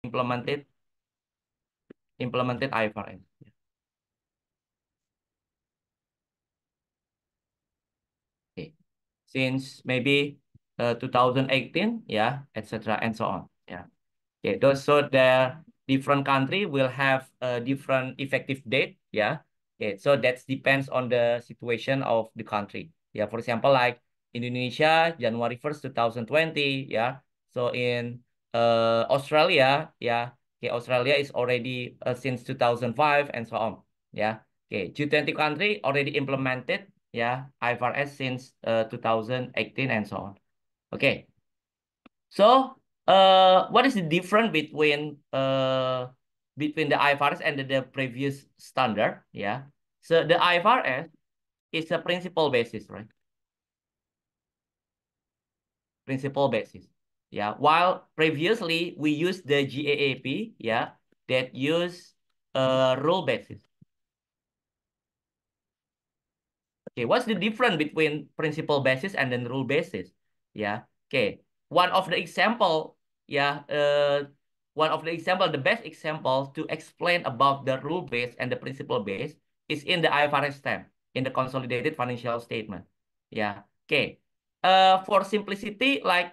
implemented IFRS. Okay. Since maybe 2018, yeah, etc. and so on. Yeah. Okay, those so the different country will have a different effective date. Yeah. Okay, so that depends on the situation of the country. Yeah, for example, like Indonesia, January 1st, 2020. Yeah. So in Australia, yeah, okay, Australia is already since 2005 and so on. Yeah. Okay, G20 country already implemented, yeah, IFRS since 2018 and so on. Okay. So, what is the difference between the IFRS and the previous standard? Yeah. So the IFRS is a principal basis, right? Principal basis. Yeah. While previously we used the GAAP, yeah, that use rule basis. Okay, what's the difference between principal basis and then rule basis? Yeah. Okay. One of the example, yeah, the best example to explain about the rule base and the principal base is in the IFRS 10 in the consolidated financial statement. Yeah. Okay. For simplicity, like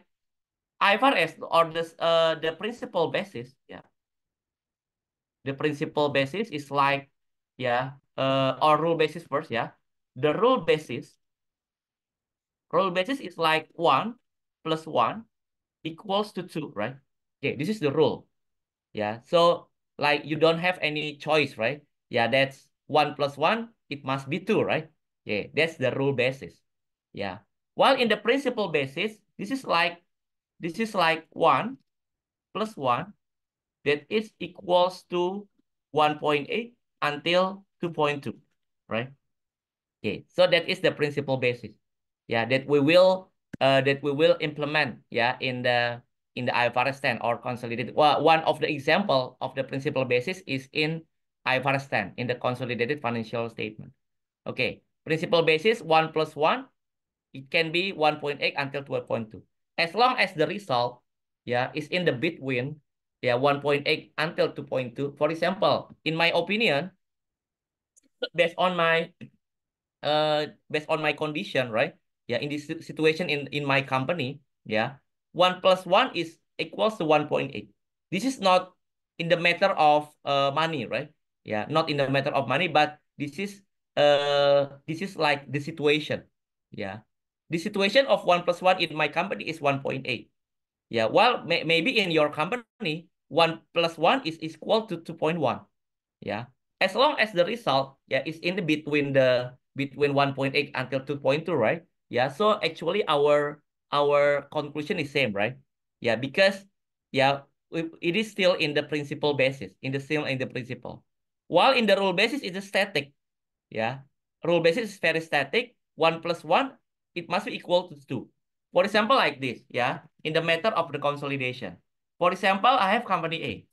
IFRS or the principal basis, yeah, the principal basis is like, yeah, or rule basis first, yeah. The rule basis is like 1 plus 1 equals to 2, right? Okay, this is the rule. Yeah, so like you don't have any choice, right? Yeah, that's 1 plus 1, it must be 2, right? Yeah, that's the rule basis. Yeah. While in the principal basis, this is like 1 plus 1 that is equals to 1.8 until 2.2, right? Okay, so that is the principal basis. Yeah, that we will implement, yeah, in the IFRS 10 or consolidated. Well, one of the example of the principal basis is in IFRS 10 in the consolidated financial statement. Okay, principal basis 1 plus 1, it can be 1.8 until 12.2. As long as the result, yeah, is in the between, yeah, 1.8 until 2.2. For example, in my opinion, based on my condition, right? Yeah, in this situation in my company, yeah, 1 plus 1 is equals to 1.8. This is not in the matter of money, right? Yeah, not in the matter of money, but this is like the situation. Yeah. The situation of 1 plus 1 in my company is 1.8. Yeah, well, maybe in your company, 1 plus 1 is equal to 2.1. Yeah, as long as the result, yeah, is in the between 1.8 until 2.2, right? Yeah, so actually our conclusion is same, right? Yeah, because, yeah, it is still in the principal basis, in the principal, while in the rule basis it is static. Yeah, rule basis is very static. 1 plus 1, it must be equal to 2. For example, like this, yeah, in the method of the consolidation. For example, I have company A.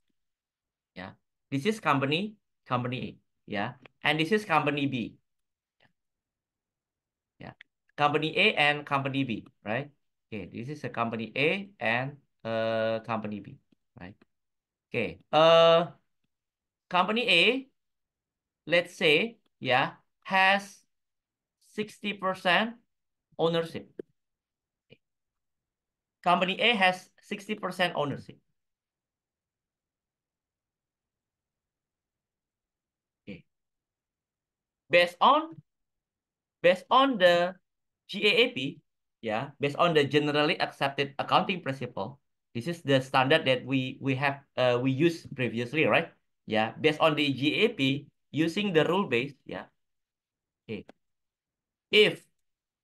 Yeah, this is company A. Yeah, and this is company B. Yeah, company A and company B, right? Okay, this is a company A and company B, right? Okay, company A, let's say, yeah, has 60% ownership. Company A has 60% ownership. Okay, based on based on the GAAP, yeah, based on the generally accepted accounting principle, this is the standard that we used previously, right? Yeah, based on the GAAP, using the rule base, yeah. Okay. If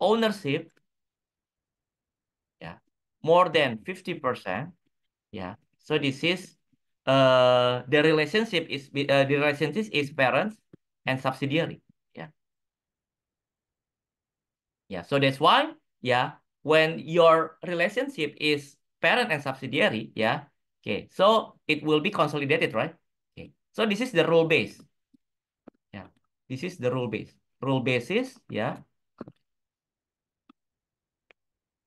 ownership, yeah, more than 50%, yeah. So this is the relationship is parents and subsidiary. Yeah. Yeah, so that's why, yeah, when your relationship is parent and subsidiary, yeah, okay, so it will be consolidated, right? Okay, so this is the rule base. Yeah, this is the rule base. Rule basis, yeah,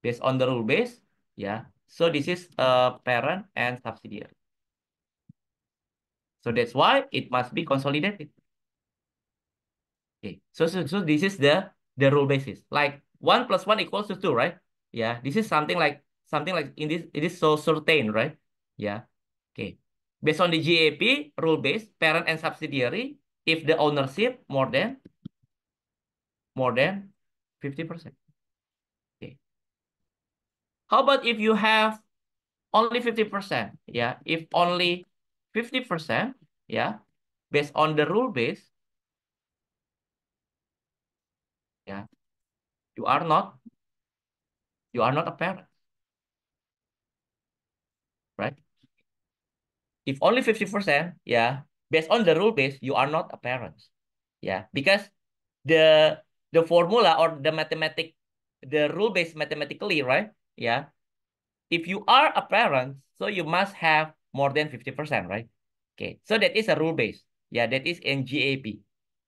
based on the rule base, yeah. So this is parent and subsidiary. So that's why it must be consolidated. Okay. So this is the rule basis. Like 1 plus 1 equals to 2, right? Yeah. This is something like in this, it is so certain, right? Yeah. Okay. Based on the GAAP rule base, parent and subsidiary, if the ownership more than 50%. Okay. How about if you have only 50%? Yeah. If only 50%, yeah, based on the rule base, yeah, you are not a parent, right? If only 50%, yeah, based on the rule base, you are not a parent. Yeah, because the formula or the rule base mathematically, right? Yeah. If you are a parent, so you must have more than 50%, right? Okay. So that is a rule base. Yeah, that is in GAAP.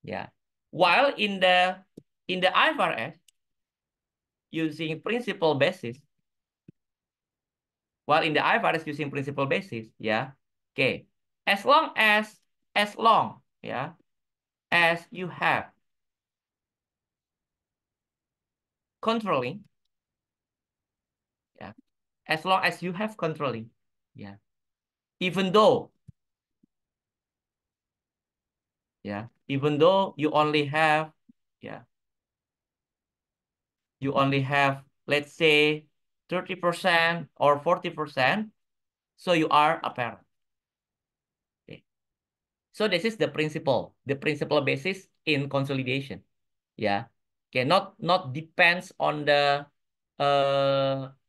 Yeah. While in the IFRS, using principal basis, yeah. Okay. As long, yeah, as you have controlling, yeah, as long as you have controlling, yeah, even though, yeah, even though you only have, yeah, let's say 30% or 40%, so you are a parent. Okay. So this is the principal basis in consolidation. Yeah. Okay, not depends on the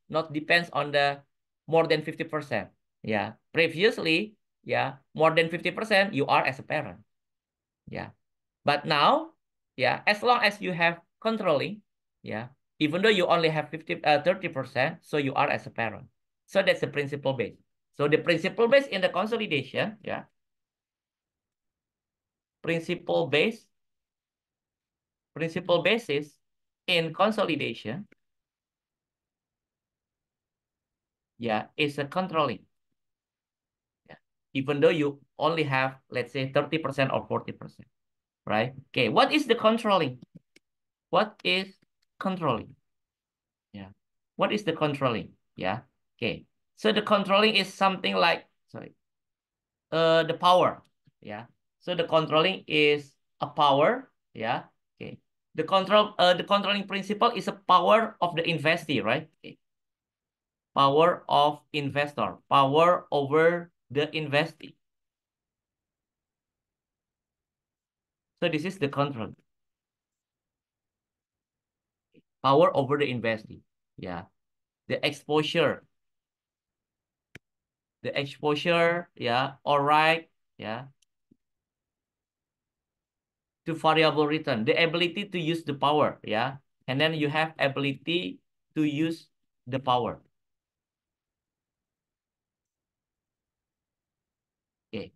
not depends on the more than 50%. Yeah. Previously, yeah, more than 50%, you are as a parent. Yeah. But now, yeah, as long as you have controlling, yeah, even though you only have 30%, so you are as a parent. So that's the principal base. So the principal base in the consolidation, yeah, principal base, principal basis in consolidation, yeah, is a controlling. Yeah. Even though you only have, let's say, 30% or 40%, right? Okay, what is the controlling? What is controlling? Yeah. What is the controlling? Yeah. Okay. So the controlling is something like, sorry, the power. Yeah. So the controlling is a power. Yeah. Okay. The controlling principle is a power of the investee, right? Okay. Power of investor, power over the investee. So this is the control, power over the investee. Yeah. The exposure, yeah. All right. Yeah. To variable return, the ability to use the power, yeah. And then you have ability to use the power. Okay.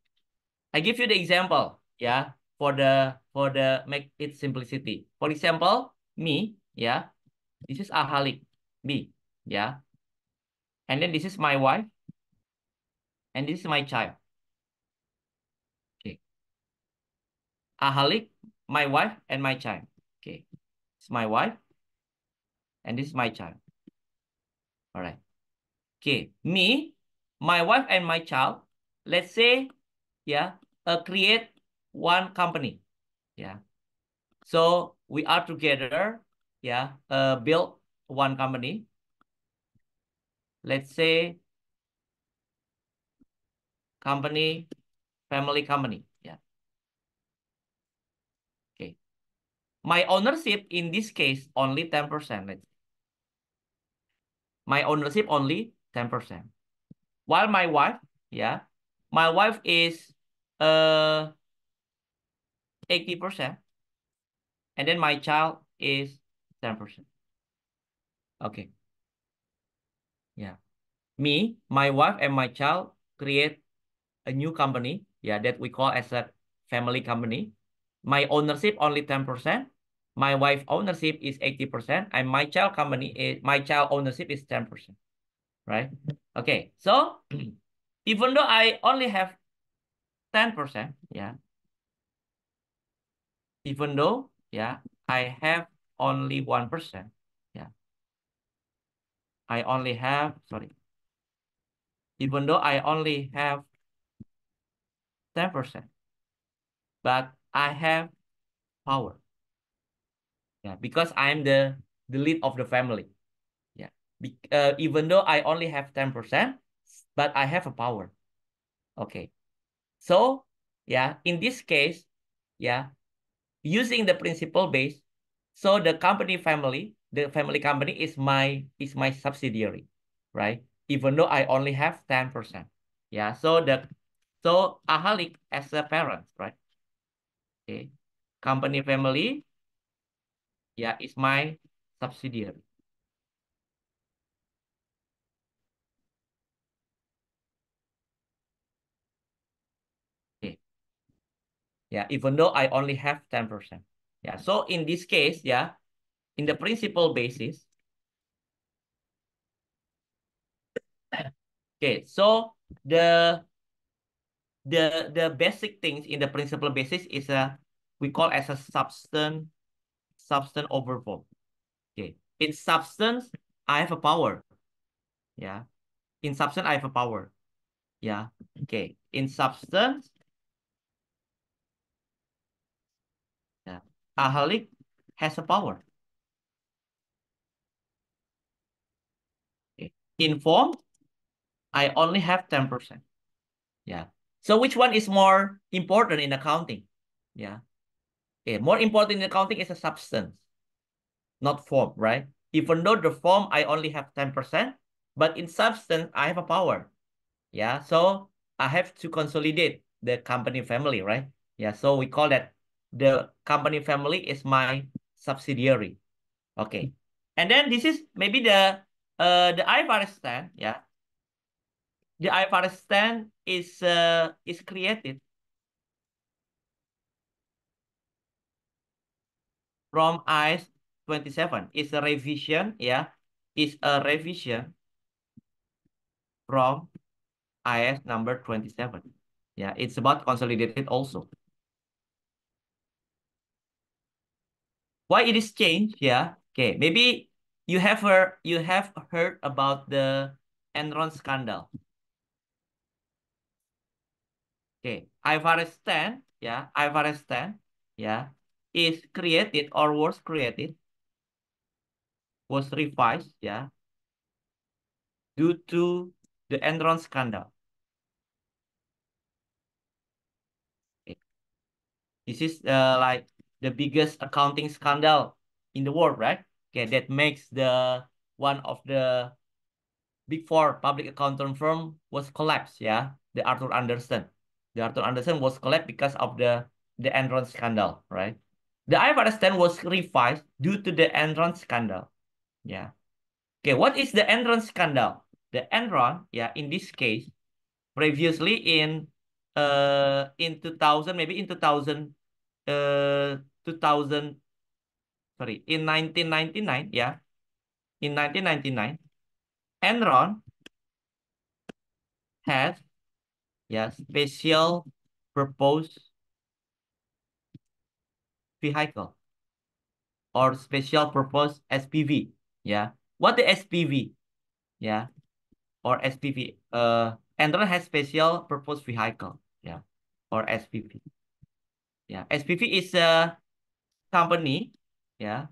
I give you the example, yeah, for the make it simplicity. For example, me, yeah, this is Ahalik, me, yeah. And then this is my wife, and this is my child. Okay. Ahalik, my wife, and my child. Okay. It's my wife, and this is my child. All right. Okay. Me, my wife, and my child, let's say, yeah, create one company. Yeah. So we are together, yeah, build one company. Let's say company, family company. Yeah. Okay. My ownership in this case only 10%. My ownership only 10%. While my wife, yeah, my wife is 80%, and then my child is 10%. Okay. Yeah. Me, my wife, and my child create a new company, yeah, that we call as a family company. My ownership only 10%. My wife ownership is 80%, and my child ownership is 10%. Right? Okay, so even though I only have 10%, yeah, even though, yeah, I have only 1%, yeah, I only have, sorry, even though I only have 10%, but I have power, yeah, because I'm the lead of the family, yeah. Even though I only have 10%, but I have a power, okay. So, yeah, in this case, yeah, using the principal base, so the family company is my subsidiary, right? Even though I only have 10%. Yeah, so Ahalik as a parent, right? Okay. Company family, yeah, is my subsidiary. Okay. Yeah, even though I only have 10%. Yeah, so in this case, yeah, in the principal basis, okay, so the the basic things in the principal basis is a we call as a substance over form. Okay, in substance I have a power. Yeah, in substance I have a power. Yeah, okay, in substance, yeah, Ahalik has a power. Okay. In form I only have 10%. Yeah, so which one is more important in accounting? Yeah, okay, more important in accounting is a substance, not form, right? Even though the form I only have 10%, but in substance I have a power. Yeah, so I have to consolidate the company family, right? Yeah, so we call that the company family is my subsidiary. Okay. And then this is maybe the IFRS 10, yeah. The IFRS 10 is created from IAS 27. It's a revision, yeah. It's a revision from IAS number 27. Yeah, it's about consolidated also. Why it is changed? Yeah. Okay. Maybe you have heard about the Enron scandal. Okay. IFRS 10, yeah, IFRS 10, yeah, is created or was created, was revised, yeah, due to the Enron scandal. Okay. This is like the biggest accounting scandal in the world, right? Okay, that makes the one of the Big Four public accounting firm was collapsed, yeah. The Arthur Andersen. The Arthur Andersen was collapsed because of the Enron scandal, right? The IFRS 10 was revised due to the Enron scandal. Yeah. Okay, what is the Enron scandal? The Enron, yeah, in this case, previously in 2000, maybe in 2000 2000 sorry, in 1999, yeah. In 1999, Enron had, yeah, special purpose vehicle or special purpose SPV. Yeah. What the SPV? Yeah. Or SPV. Android has special purpose vehicle. Yeah. Or SPV. Yeah. SPV is a company. Yeah.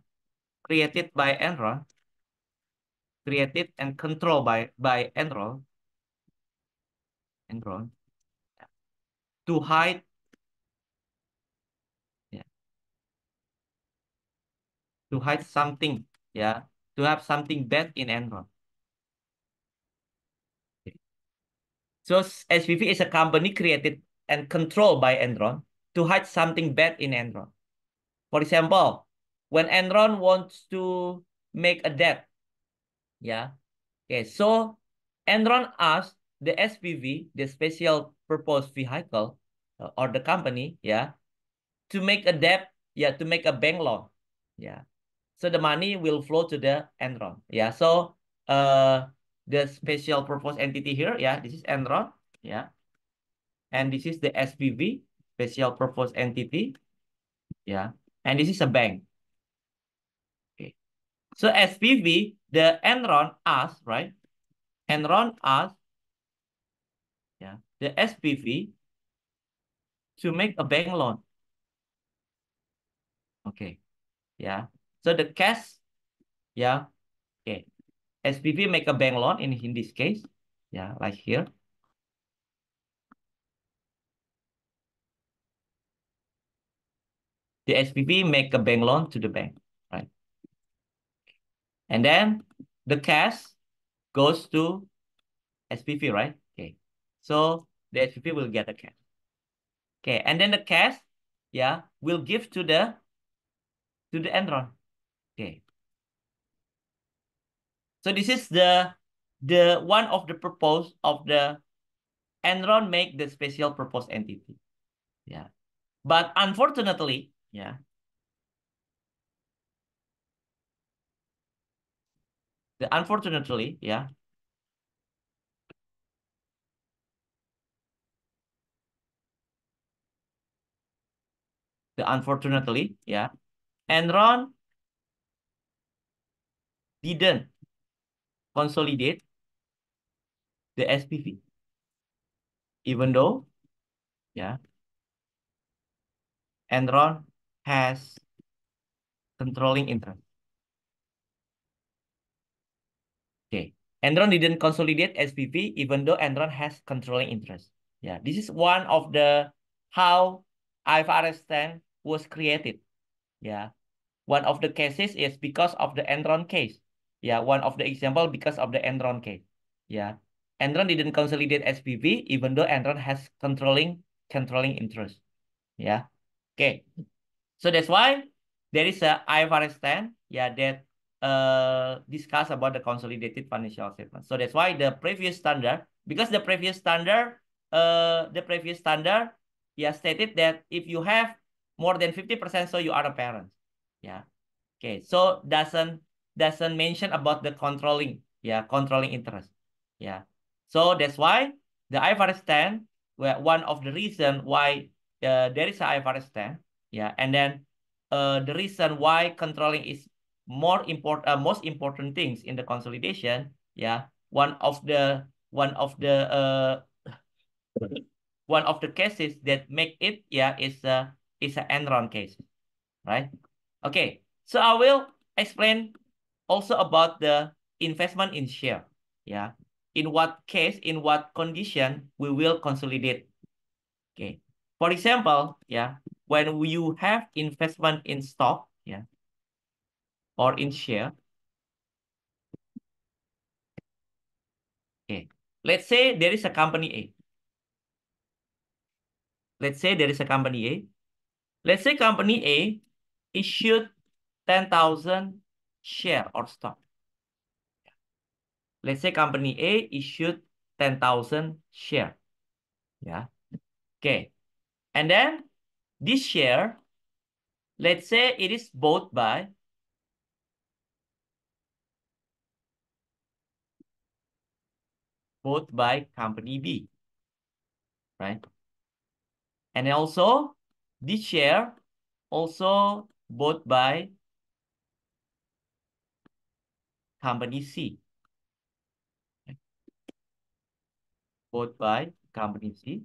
Created by Enron. Created and controlled by Enron. Enron. Yeah. To hide. Yeah. To hide something. Yeah. To have something bad in Enron. So SPV is a company created and controlled by Enron to hide something bad in Enron. For example, when Enron wants to make a debt, yeah, okay, so Enron asks the SPV, the special purpose vehicle, or the company, yeah, to make a debt, yeah, to make a bank loan, yeah. So the money will flow to the Enron, yeah. So the special purpose entity here, yeah, this is Enron, yeah. and this is the SPV, special purpose entity. Yeah, and this is a bank. Okay. So SPV, the Enron asks, right? Enron asks, yeah, the SPV to make a bank loan. Okay. Yeah. So the cash, yeah. Okay. SPV make a bank loan in this case. Yeah, like here. The SPV make a bank loan to the bank, right? And then the cash goes to SPV, right? Okay. So the SPV will get the cash. Okay, and then the cash, yeah, will give to the Enron. Okay. So this is the one of the purpose of the Enron make the special purpose entity. Yeah. But unfortunately, yeah, yeah, yeah, Enron didn't consolidate the SPV, even though, yeah, Enron has controlling interest. Okay. Enron didn't consolidate SPV even though Enron has controlling interest. Yeah, this is one of the how IFRS 10 was created. Yeah. One of the cases is because of the Enron case. Yeah, one of the example because of the Enron case. Yeah. Enron didn't consolidate SPV even though Enron has controlling interest. Yeah. Okay. So that's why there is a IFRS 10, yeah, that discuss about the consolidated financial statement. So that's why the previous standard, because the previous standard, yeah, stated that if you have more than 50%, so you are a parent. Yeah. Okay. So doesn't mention about the controlling interest. Yeah. So that's why the IFRS 10, where one of the reason why there is a IFRS 10, yeah, and then the reason why controlling is most important things in the consolidation, yeah, one of the cases that make it, yeah, is a Enron case, right? Okay, so I will explain also about the investment in share. Yeah. In what case, in what condition we will consolidate. Okay. For example, yeah, when you have investment in stock, yeah, or in share. Okay. Let's say there is a company A. Let's say there is a company A. Let's say company A issued 10,000 share or stock. Let's say company A issued 10,000 share. Yeah. Okay. And then this share, let's say it is bought by company B, right? And also this share also bought by company C, bought by company C,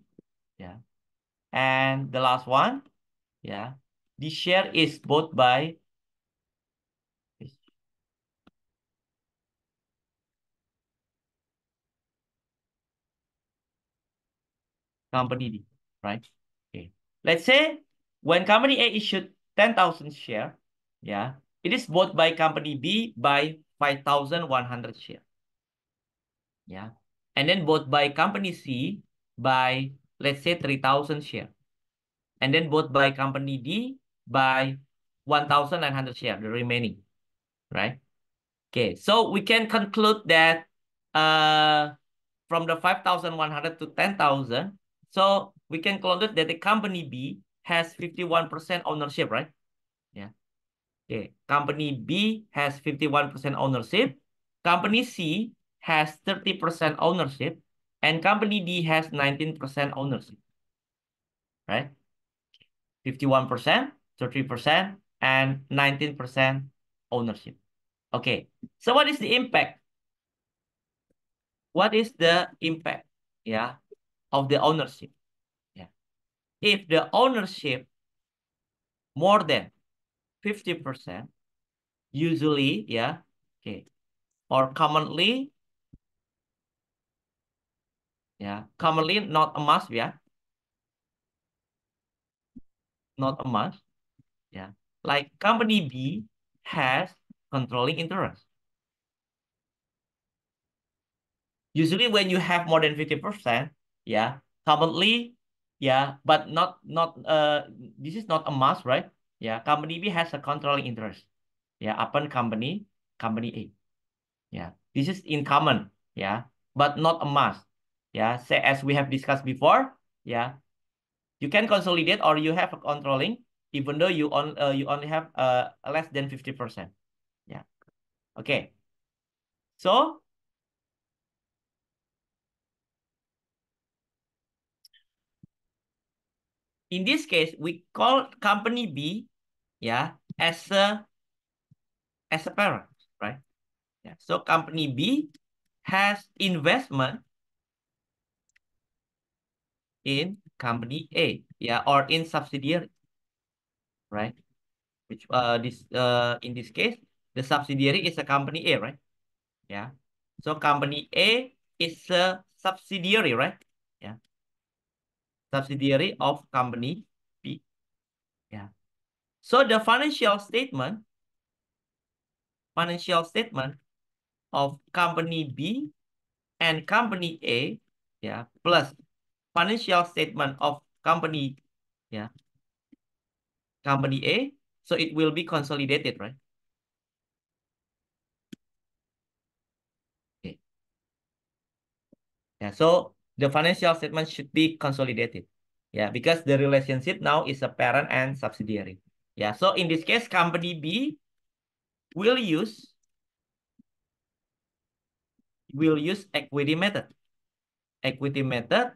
yeah. And the last one, yeah, this share is bought by company D, right? Okay. Let's say when company A issued 10,000 share, yeah, it is bought by company B by 5,100 share. Yeah. And then bought by company C by, let's say, 3,000 share. And then bought by company D by 1,900 share, the remaining, right? Okay, so we can conclude that uh, from the 5,100 to 10,000, so we can conclude that the company B has 51% ownership, right? Yeah. Okay, company B has 51% ownership. Company C has 30% ownership. And company D has 19% ownership. right? 51%, 30%, and 19% ownership. Okay, so what is the impact? What is the impact, yeah, of the ownership? Yeah, if the ownership more than 50%, usually, yeah, okay, or commonly, yeah, commonly not a must, yeah, not a must, yeah. Like company B has controlling interest. Usually when you have more than 50%, yeah, commonly, yeah, but this is not a must, right? Yeah, company B has a controlling interest. Yeah, upon company A. Yeah, this is in common, yeah, but not a must. Yeah, say as we have discussed before, yeah, you can consolidate or you have a controlling even though you only have less than 50%. Yeah. Okay. So in this case, we call company B, yeah, as a parent, right? Yeah. So company B has investment in company A, yeah, or in subsidiary, right? Which this in this case, the subsidiary is a company A, right? Yeah. So company A is a subsidiary, right? Yeah. Subsidiary of company B. Yeah. So the financial statement of company B and company A, yeah, plus financial statement of yeah, company A, so it will be consolidated, right? Okay. Yeah, so the financial statement should be consolidated. Yeah, because the relationship now is a parent and subsidiary. Yeah, so in this case, company B will use equity method. Equity method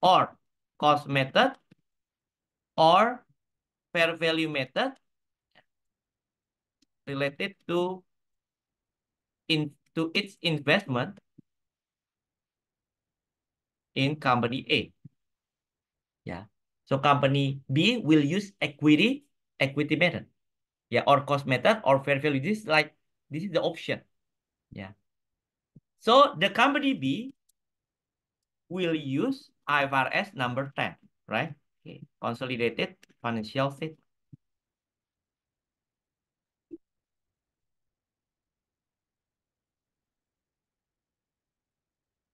or cost method or fair value method related to its investment in company A. Yeah. So company B will use equity method. Yeah, or cost method or fair value. This is the option. Yeah. So the company B will use IFRS number 10, right? Okay. Consolidated financial statement.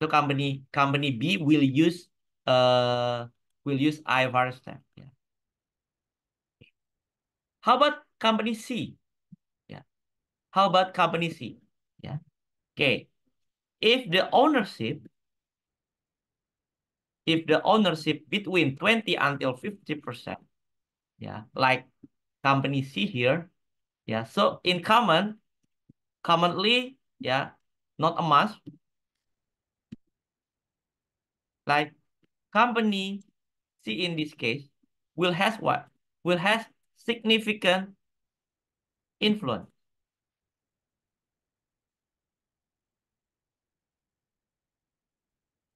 So company B will use IFRS 10. Yeah. How about company C? Yeah. How about company C? Yeah. Okay. If the ownership between 20 until 50%, yeah, like company C here, yeah. So in commonly, yeah, not a must, like company C in this case will has what? Will has significant influence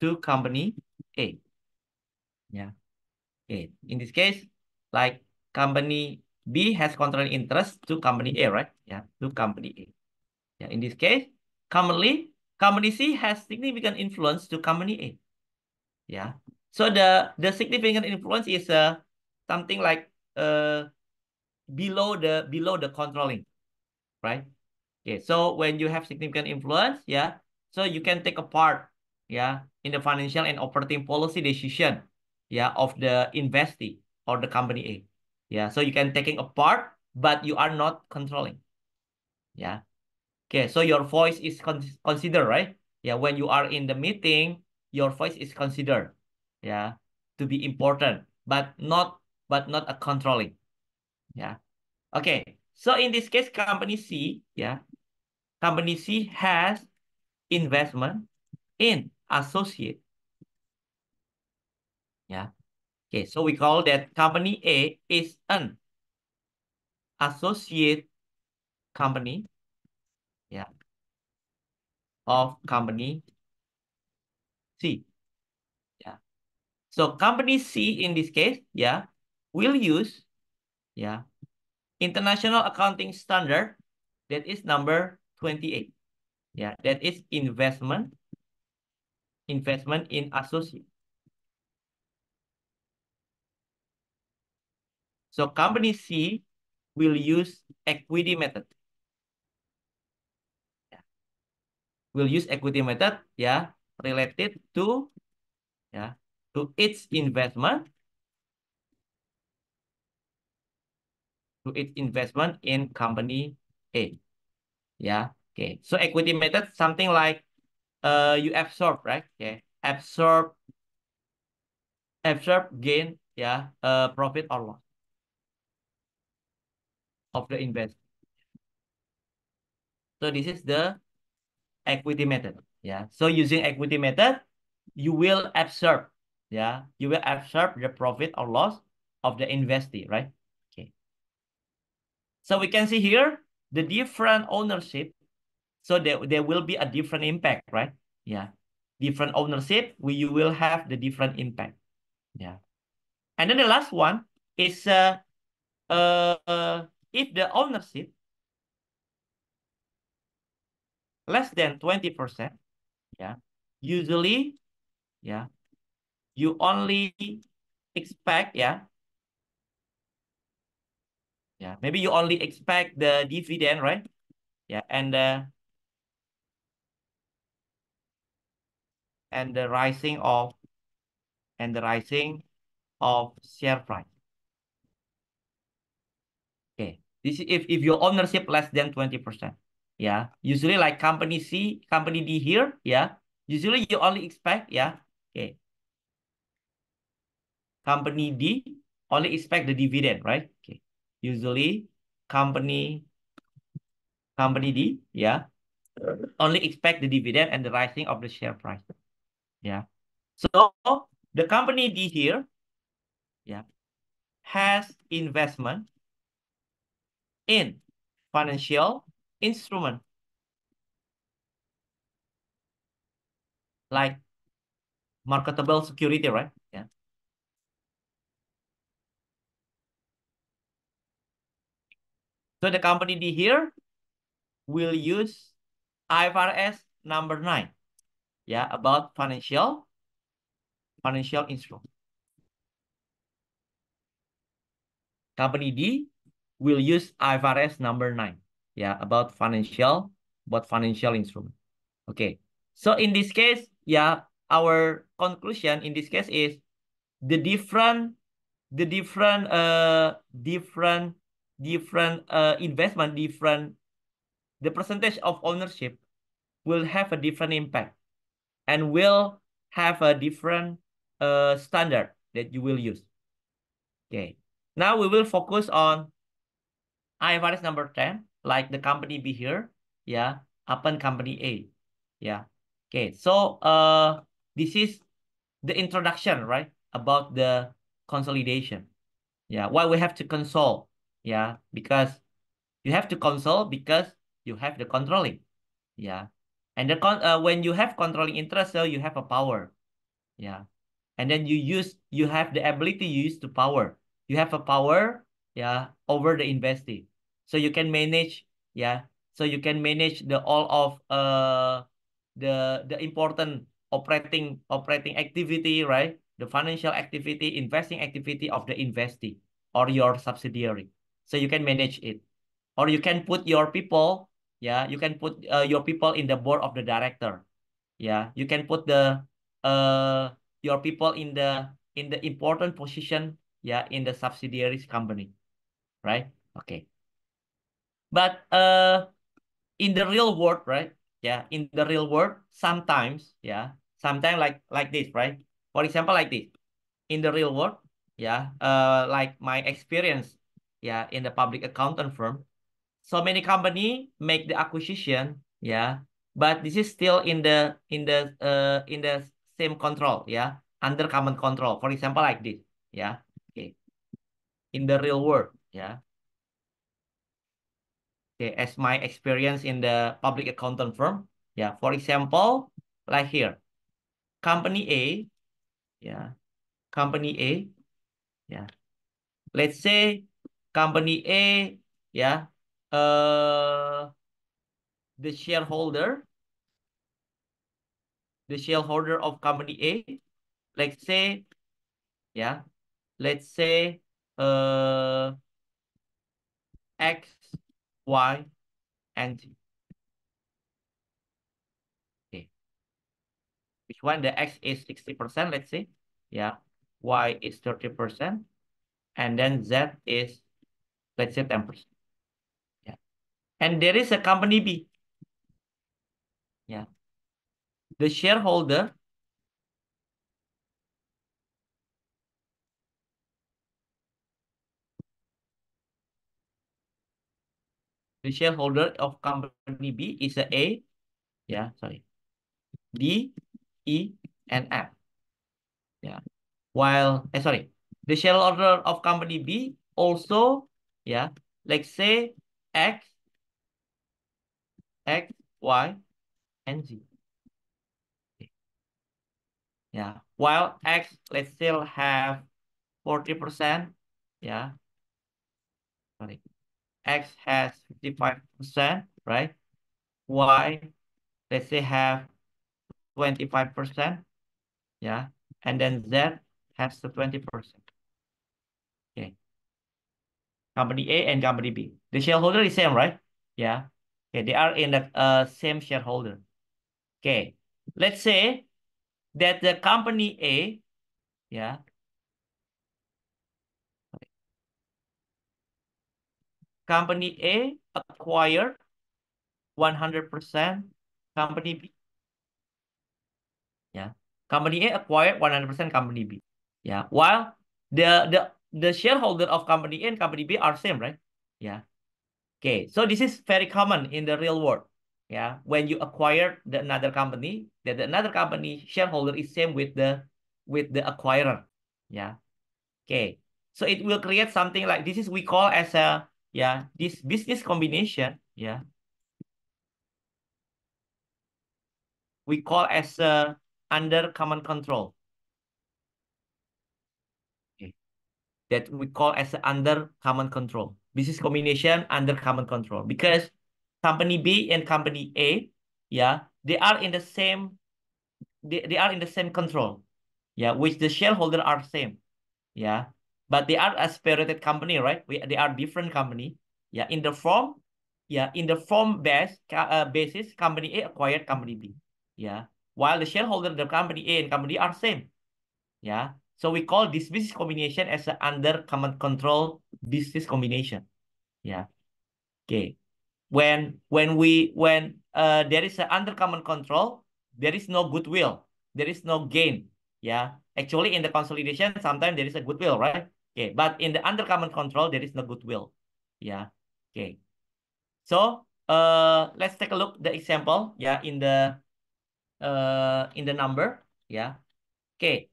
to company A. Yeah. Okay. In this case, like company B has controlling interest to company A, right? Yeah, to company A. Yeah. In this case, commonly, company C has significant influence to company A. Yeah. So the significant influence is something like below the controlling, right? Okay, so when you have significant influence, yeah, so you can take a part, yeah, in the financial and operating policy decision, yeah, of the investee or the company A. Yeah, so you can taking a part, but you are not controlling. Yeah. Okay, so your voice is considered, right? Yeah, when you are in the meeting, your voice is considered, yeah, to be important, but not a controlling. Yeah. Okay. So in this case, company C, yeah, company C has investment in associate. Yeah. Okay, so we call that company A is an associate company, yeah, of company C. Yeah. So company C in this case, yeah, will use, yeah, international accounting standard that is number 28. Yeah, that is investment in associate. So company C will use equity method. Yeah. Will use equity method, yeah, related to, yeah, to its investment in company A. Yeah. Okay. So equity method, something like you absorb, right? Okay. Absorb gain, yeah, profit or loss of the invest. So this is the equity method. Yeah. So using equity method, you will absorb, yeah, you will absorb the profit or loss of the investee, right? Okay. So we can see here the different ownership. So there will be a different impact, right? Yeah. Different ownership, you will have the different impact. Yeah. And then the last one is if the ownership less than 20%, yeah, usually, yeah, you only expect, maybe you only expect the dividend, right? Yeah, and the rising of share price. Okay, this is if your ownership less than 20%. Yeah, usually like company C, company D here, yeah, usually you only expect, okay, company D only expect the dividend, right? Okay, usually company company D, only expect the dividend and the rising of the share price. Yeah. So the company D here, yeah, has investment in financial instrument like marketable security, right? Yeah. So the company D here will use IFRS number 9, yeah, about financial instrument. Company D will use IFRS number 9, yeah, about financial instrument. Okay. So in this case, our conclusion in this case is the investment, the percentage of ownership will have a different impact and will have a different standard that you will use. Okay. Now we will focus on IFRS number 10, like the company B here, upon company A. Yeah. Okay. So this is the introduction, right? About the consolidation. Yeah. Why we have to console? Yeah. Because you have to console because you have the controlling. Yeah. And when you have controlling interest, so you have a power. Yeah. And then you have the ability you use to power. You have a power, over the investee. So you can manage, So you can manage the all of the important operating activity, right? The financial activity, investing activity of the investee or your subsidiary. So you can manage it. Or you can put your people, you can put your people in the board of the director. Yeah, you can put uh your people in the important position, in the subsidiaries company, right? Okay. But in the real world, right? Yeah, in the real world, sometimes, sometimes like this, right? For example, like this. In the real world, like my experience, in the public accountant firm, so many company make the acquisition, but this is still in the same control, under common control. For example, like this, Yeah. Okay. In the real world. Yeah. Okay. As my experience in the public accountant firm. Yeah. For example, like here, company A. Yeah. Company A. Yeah. Let's say company A. Yeah. The shareholder. The shareholder of company A. Let's say. Yeah. Let's say X, Y, and Z. Okay. Which one? The X is 60%, let's say. Yeah. Y is 30%. And then Z is, let's say, 10%. Yeah. And there is a company B. Yeah. The shareholder, the shareholder of company B is a A. Yeah, sorry. D, E, and F. Yeah. While, sorry, the shareholder of company B also, yeah, let's say X, X, Y, and Z. Yeah. While X, let's still have 40%. Yeah. Sorry. X has 55%, right? Y, let's say have 25%. Yeah. And then Z has the 20%. Okay. Company A and company B. The shareholder is same, right? Yeah. Okay. They are in the same shareholder. Okay. Let's say that the company A, yeah, company A acquired 100% company B. Yeah. Company A acquired 100% company B. Yeah. While the shareholder of company A and company B are same, right? Yeah. Okay. So this is very common in the real world. Yeah. When you acquire another company, that another company shareholder is same with the acquirer. Yeah. Okay. So it will create something like this is we call as a this business combination. Yeah. We call as a under common control. Okay. That we call as under common control. Business combination under common control because company B and company A, yeah, they are in the same they are in the same control, yeah, which the shareholder are same, yeah, but they are a separated company, right? They are different company, yeah. In the form basis, company A acquired company B, yeah, while the shareholder of the company A and company are same. Yeah. So we call this business combination as an under common control business combination. Yeah. Okay. When there is an under common control, there is no goodwill. There is no gain. Yeah. Actually, in the consolidation, sometimes there is a goodwill, right? Okay. But in the under common control, there is no goodwill. Yeah. Okay. So let's take a look the example. Yeah. In the number. Yeah. Okay.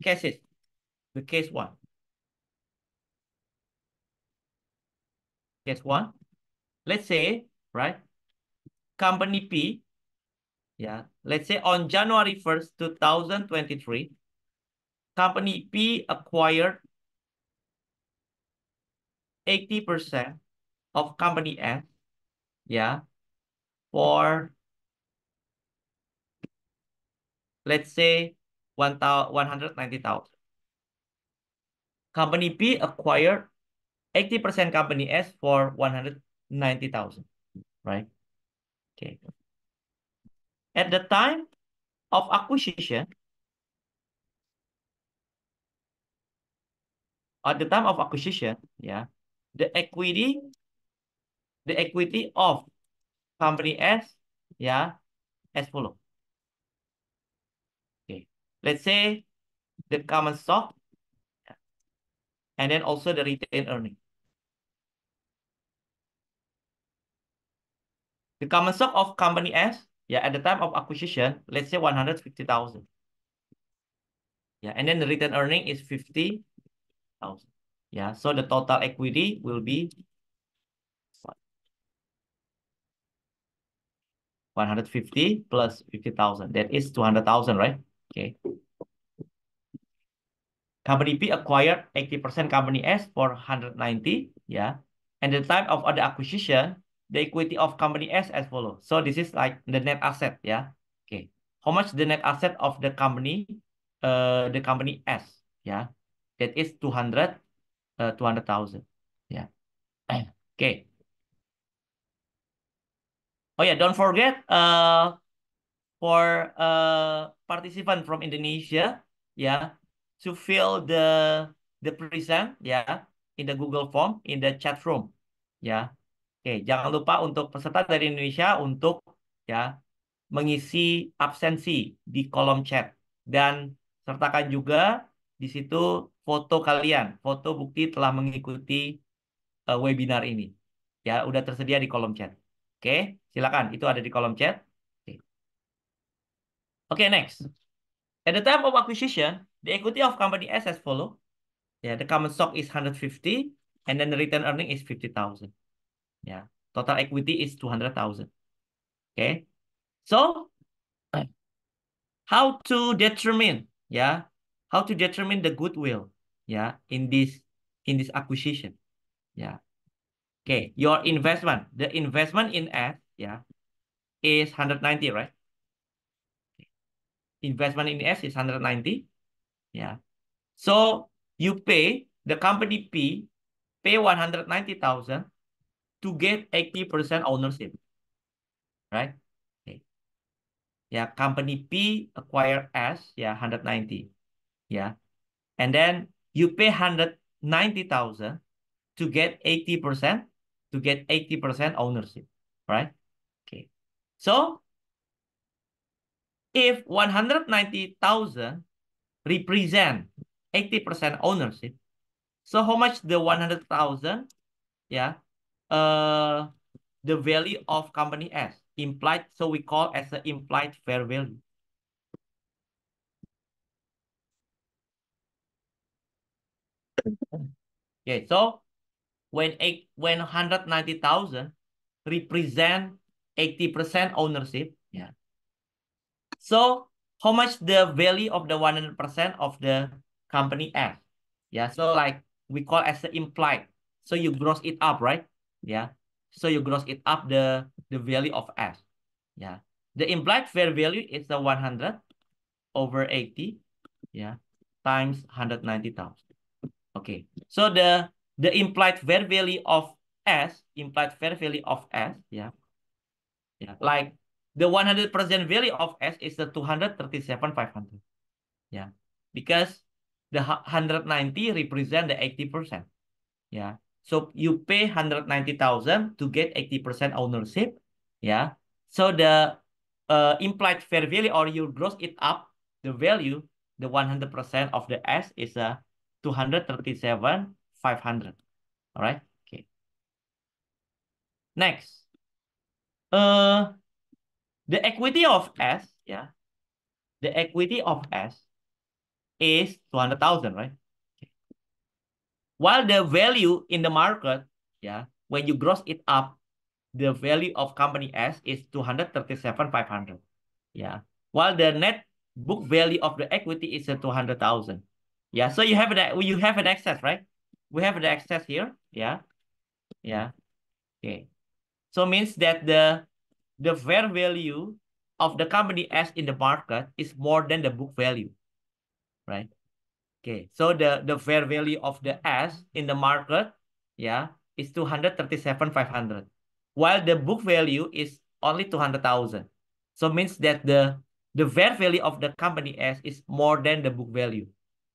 Cases. The case one. Case one. Let's say, right, company P, yeah, let's say on January 1st, 2023, company P acquired 80% of company S, yeah, for, let's say, 190,000. Company P acquired 80% company S for 190,000, right? Okay. At the time of acquisition, yeah, the equity, the equity of company S, yeah, as follow. Okay. Let's say the common stock and then also the retained earning. The common stock of company S, yeah, at the time of acquisition, let's say 150,000. Yeah, and then the retained earning is 50 Yeah, so the total equity will be 150 plus 50,000. That is 200,000, right? Okay. Company B acquired 80% company S for 190. Yeah. And the type of other acquisition, the equity of company S as follows. So this is like the net asset. Yeah. Okay. How much the net asset of the company S? Yeah. That is 200,000. Yeah. Okay. Oh yeah, don't forget for participant from Indonesia, yeah, to fill the present, ya, in the Google Form in the chat room, ya. Oke, jangan lupa untuk peserta dari Indonesia untuk ya mengisi absensi di kolom chat dan sertakan juga di situ foto kalian, foto bukti telah mengikuti webinar ini. Ya, udah tersedia di kolom chat. Oke, silakan. Itu ada di kolom chat. Oke, Oke, next. At the time of acquisition, the equity of company S as follow. Yeah, the common stock is 150, and then the return earning is 50,000. Yeah, total equity is 200,000. Okay, so how to determine, yeah, how to determine the goodwill, yeah, in this acquisition, yeah. Okay, your investment, the investment in S, yeah, is 190, right? Investment in S is 190, yeah. So you pay the company P pay 190,000 to get 80% ownership, right? Okay. Yeah, company P acquire S, yeah, 190. Yeah. And then you pay 190,000 to get 80% ownership, right? Okay. So if 190,000 represent 80% ownership, so how much the 100,000? Yeah. Uh the value of company S implied, so we call as the implied fair value. Okay, so when 190,000 represent 80% ownership, yeah. So how much the value of the 100% of the company S? Yeah, so like we call as the implied. So you gross it up, right? Yeah. So you gross it up the value of S. Yeah. The implied fair value is the 100 over 80, yeah, times 190,000. Okay. So the implied fair value of S, yeah, yeah, like the 100% value of S is the 237,500. Yeah. Because the 190 represent the 80%. Yeah. So you pay 190,000 to get 80% ownership. Yeah. So the implied fair value, or you gross it up, the value, the 100% of the S is 237,500. All right. Okay. Next. Uh, the equity of S, yeah. The equity of S is 200,000, right? Okay. While the value in the market, yeah, when you gross it up, the value of company S is 237,500. Yeah. While the net book value of the equity is 200,000. Yeah. So you have an excess, right? We have the excess here. Yeah. Yeah. Okay. So means that the fair value of the company S in the market is more than the book value, right? Okay. So the fair value of the S in the market, yeah, is 237,500. While the book value is only 200,000. So means that the fair value of the company S is more than the book value.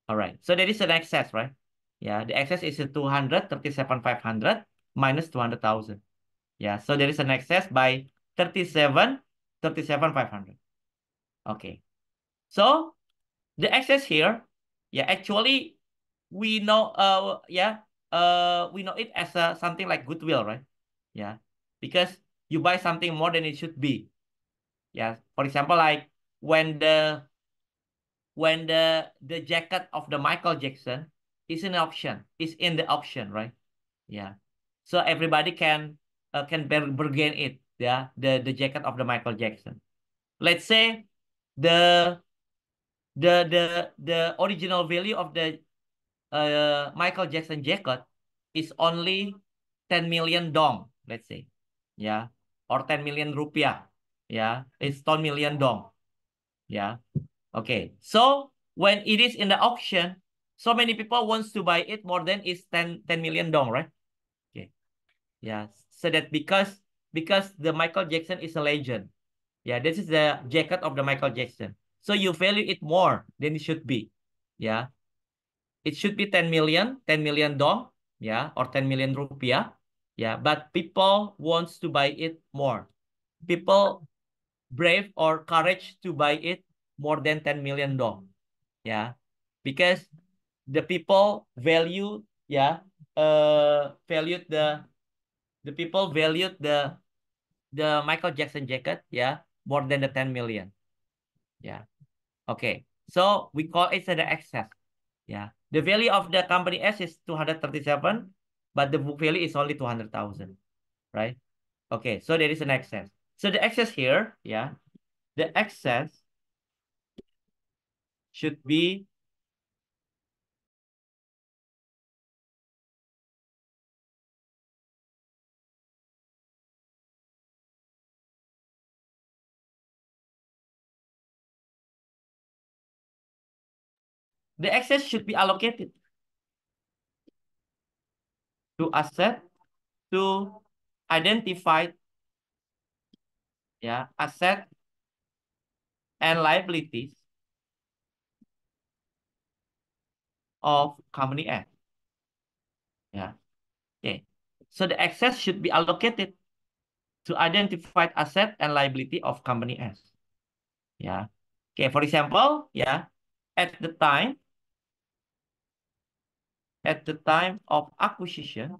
All right. So there is an excess, right? Yeah, the excess is 237,500 minus 200,000. Yeah, so there is an excess by 37,500. Okay. So the excess here, yeah, actually we know it as something like goodwill, right? Yeah, because you buy something more than it should be. Yeah, for example, like when the jacket of the Michael Jackson is in auction, is in the auction, right? Yeah. So everybody can bargain it, yeah, the jacket of the Michael Jackson. Let's say the the original value of the Michael Jackson jacket is only 10 million dong, let's say. Yeah. Or 10 million rupiah. Yeah. It's 10 million dong. Yeah. Okay. So when it is in the auction, so many people wants to buy it more than is 10 million dong, right? Okay. Yeah. So that because the Michael Jackson is a legend. Yeah, this is the jacket of the Michael Jackson. So you value it more than it should be. Yeah. It should be 10 million dong, yeah, or 10 million rupiah. Yeah, but people wants to buy it more. People brave or courage to buy it more than 10 million dong. Yeah. Because the people value, yeah, valued the people valued the Michael Jackson jacket, yeah, more than the 10 million. Yeah. Okay. So we call it the excess. Yeah. The value of the company S is 237, but the book value is only 200,000, right? Okay, so there is an excess. So the excess here, yeah, the excess should be the excess should be allocated to asset to identify, yeah, asset and liabilities of company S. Yeah. Okay. So the excess should be allocated to identified asset and liability of company S. Yeah. Okay, for example, yeah, at the time of acquisition,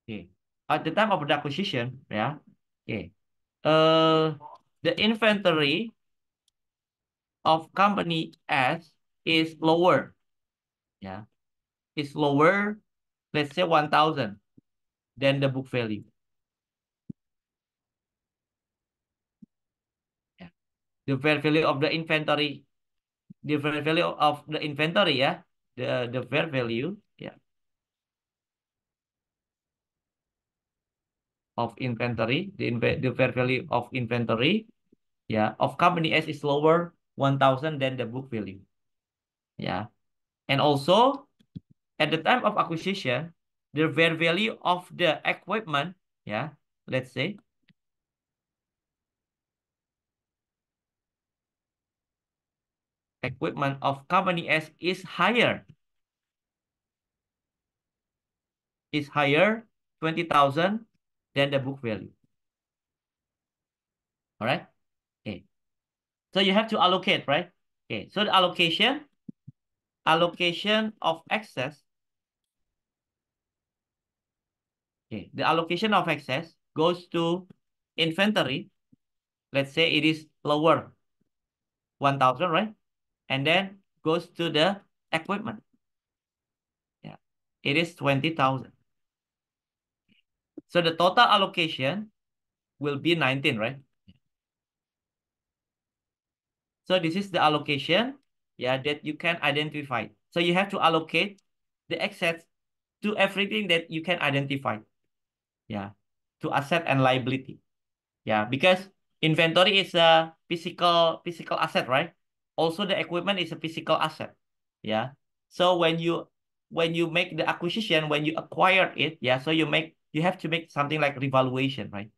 okay, at the time of the acquisition, yeah, okay, uh, the inventory of company S is lower, yeah, is lower, let's say 1,000 than the book value. Yeah. The fair value of the inventory, the fair value of the inventory, yeah, the fair value, yeah, of inventory, the fair value of inventory, yeah, of company S is lower 1,000 than the book value. Yeah. And also at the time of acquisition, the fair value of the equipment, yeah, let's say, equipment of company S is higher 20,000 than the book value. All right. Okay. So you have to allocate, right? Okay. So the allocation of excess. Okay. The allocation of excess goes to inventory. Let's say it is lower 1,000, right? And then goes to the equipment. Yeah. It is 20,000. So the total allocation will be 19, right? So this is the allocation, yeah, that you can identify. So you have to allocate the excess to everything that you can identify, yeah, to asset and liability, yeah, because inventory is a physical asset, right? Also, the equipment is a physical asset, yeah. So when you make the acquisition, when you acquire it, yeah, so you have to make something like revaluation, right?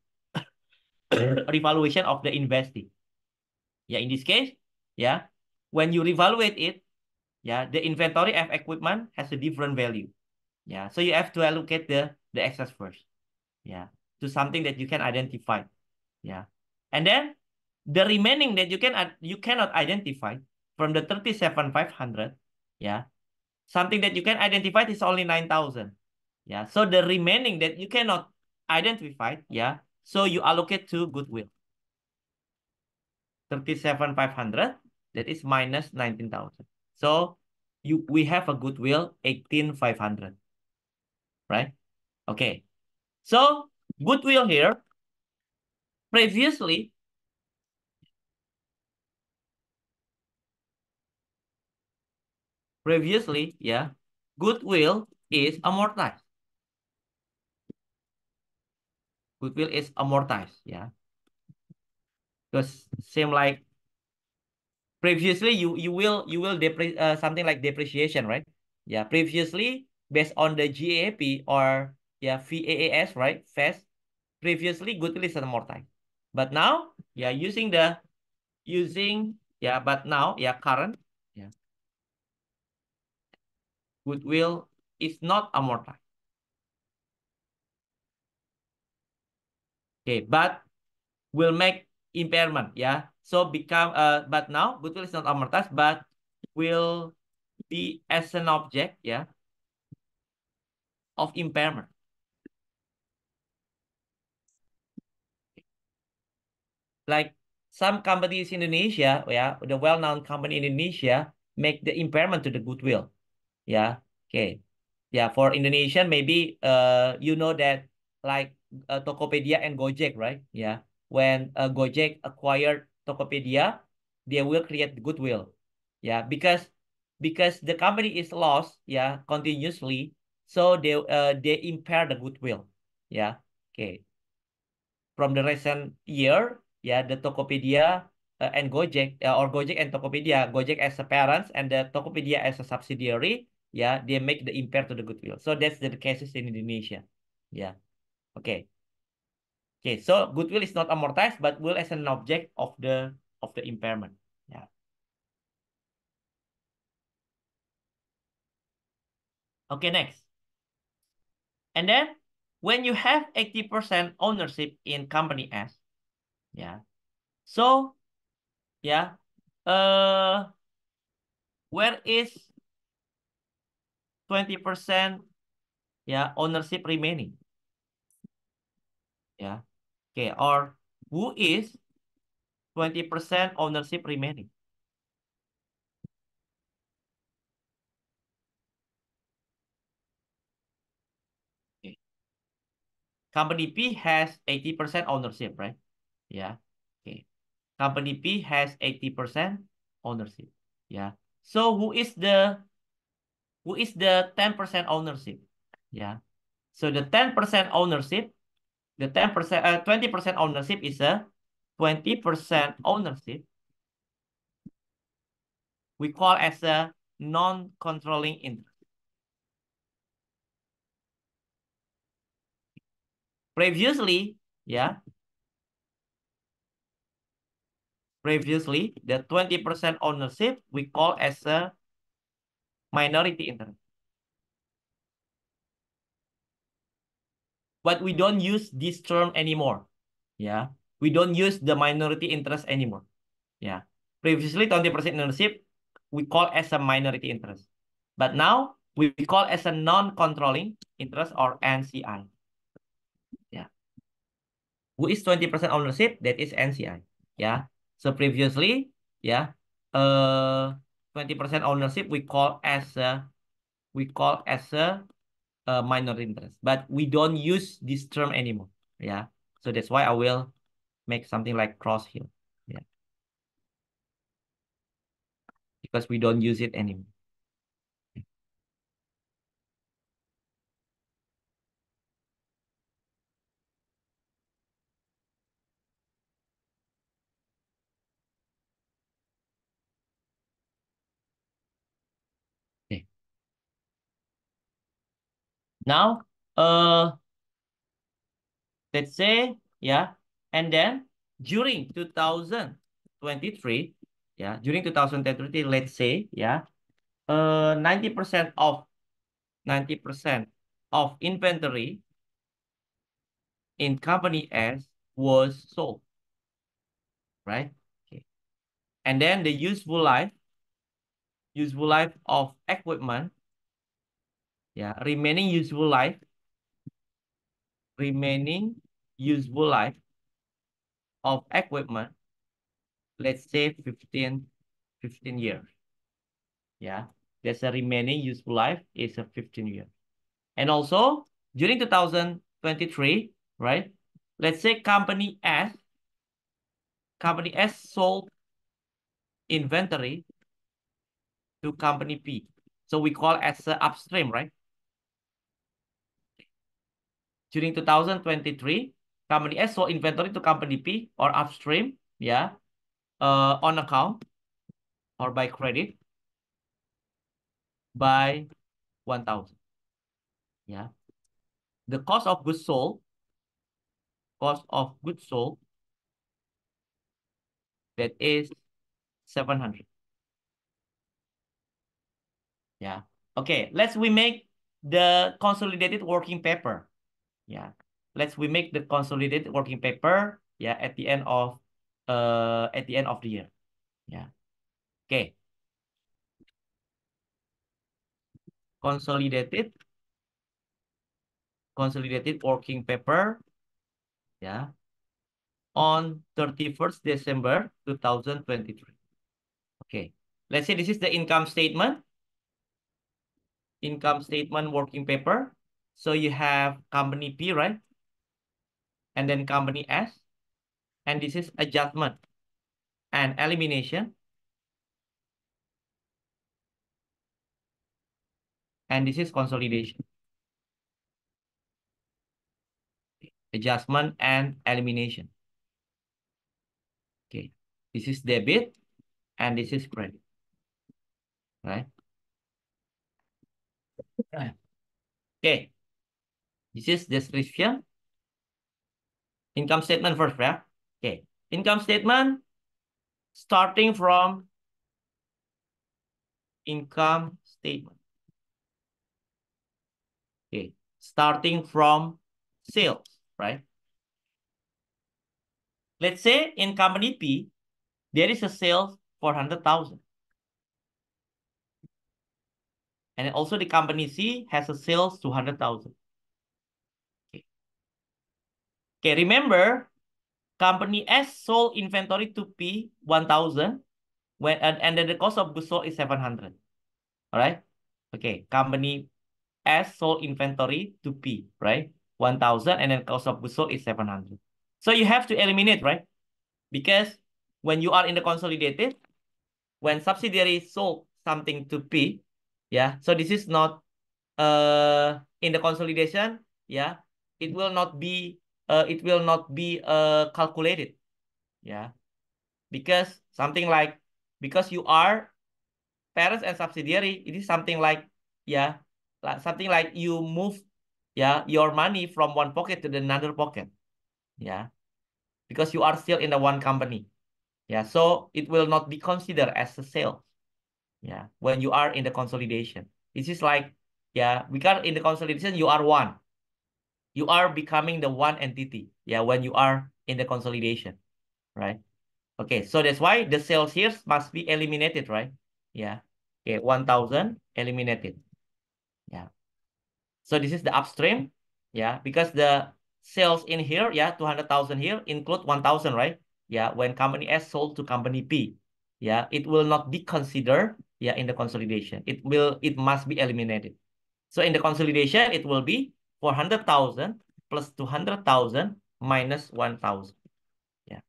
Revaluation of the investing. Yeah, in this case, yeah, when you revaluate it, yeah, the inventory of equipment has a different value. Yeah, so you have to allocate the excess first. Yeah, to something that you can identify. Yeah, and then the remaining that you cannot identify from the 37,500. Yeah, something that you can identify is only 9,000. Yeah, so the remaining that you cannot identify, yeah, So you allocate to goodwill. 37,500, that is minus 19,000. So we have a goodwill 18,500, right? Okay. So goodwill here, previously, yeah, goodwill is amortized. Goodwill is amortized, yeah. Because same like previously you will something like depreciation, right? Yeah, previously based on the GAAP or yeah VAAS, right? FAS, previously goodwill is amortized. But now, yeah, but now, yeah, current, yeah, goodwill is not amortized. Okay, but will make impairment, yeah. So but now goodwill is not amortized, but will be as an object, yeah, of impairment. Like some companies in Indonesia, yeah, the well-known company in Indonesia make the impairment to the goodwill. Yeah. Okay. Yeah, for Indonesian, maybe you know that like Tokopedia and Gojek, right? Yeah. When Gojek acquired Tokopedia, they will create goodwill. Yeah, because the company is lost, yeah, continuously, so they impair the goodwill. Yeah. Okay. From the recent year, yeah, the Tokopedia and Gojek, or Gojek and Tokopedia, Gojek as a parents and the Tokopedia as a subsidiary, yeah, they make the impair to the goodwill. So that's the cases in Indonesia. Yeah. Okay. Okay. So goodwill is not amortized, but will as an object of the impairment. Yeah. Okay. Next. And then when you have 80% ownership in company S, yeah. So yeah, where is 20% yeah ownership remaining? Yeah. Okay. Or who is 20% ownership remaining? Okay. Company P has 80% ownership, right? Yeah. Okay. Company P has 80% ownership. Yeah. So who is the 10% ownership? Yeah. So the 10% ownership, the 10%, 20% ownership is a 20% ownership we call as a non-controlling interest. Previously, yeah, previously the 20% ownership we call as a minority interest. But we don't use this term anymore. Yeah. We don't use the minority interest anymore. Yeah. Previously 20% ownership we call as a minority interest. But now we call as a non-controlling interest or NCI. Yeah. Who is 20% ownership? That is NCI. Yeah. So previously, yeah, 20% ownership we call as a minority interest, but we don't use this term anymore. Yeah. So that's why I will make something like cross here. Yeah. Because we don't use it anymore. Okay. Now, let's say, yeah, and then during 2023, yeah, during 2023, let's say, yeah, 90% of 90% of inventory in company S was sold, right? Okay. And then the useful life of equipment, yeah, remaining useful life of equipment, let's say 15 years. Yeah, there's a remaining useful life is a 15 years. And also during 2023, right? Let's say company S sold inventory to company P. So we call as upstream, right? During 2023, company S sold inventory to company P or upstream, yeah, on account or by credit by 1,000. Yeah. The cost of goods sold, that is 700. Yeah. Okay, we make the consolidated working paper. Yeah. We make the consolidated working paper, yeah, at the end of the year. Yeah. Okay. Consolidated working paper, yeah, on 31st December 2023. Okay. Let's say this is the income statement working paper. So you have company P, right? And then company S. And this is adjustment and elimination. And this is consolidation. Adjustment and elimination. Okay. This is debit and this is credit. Right? Okay. This is description. Income statement first, right? Okay. Income statement starting from income statement. Okay. Starting from sales, right? Let's say in company P, there is a sales for 100,000. And also the company C has a sales 200,000. Okay. Okay, remember company S sold inventory to P 1,000 and then the cost of goods sold is 700. All right? Okay, company S sold inventory to P, right? 1,000 and then cost of goods sold is 700. So you have to eliminate, right? Because when you are in the consolidated, when subsidiary sold something to P, yeah, so this is not in the consolidation, yeah, it will not be calculated, yeah, because something like because you are parents and subsidiary, it is something like, yeah, something like you move, yeah, your money from one pocket to the another pocket, yeah, because you are still in the one company, yeah, so it will not be considered as a sale, yeah, when you are in the consolidation. This is like, yeah, because in the consolidation you are one, you are becoming the one entity, yeah, when you are in the consolidation, right? Okay, so that's why the sales here must be eliminated, right? Yeah. Okay, 1,000 eliminated. Yeah. So this is the upstream. Yeah, because the sales in here, yeah, 200,000 here include 1,000, right? Yeah, when company S sold to company P, yeah, it will not be considered, yeah, in the consolidation. It must be eliminated. So in the consolidation, it will be 400,000 plus 200,000 minus 1,000. Yeah.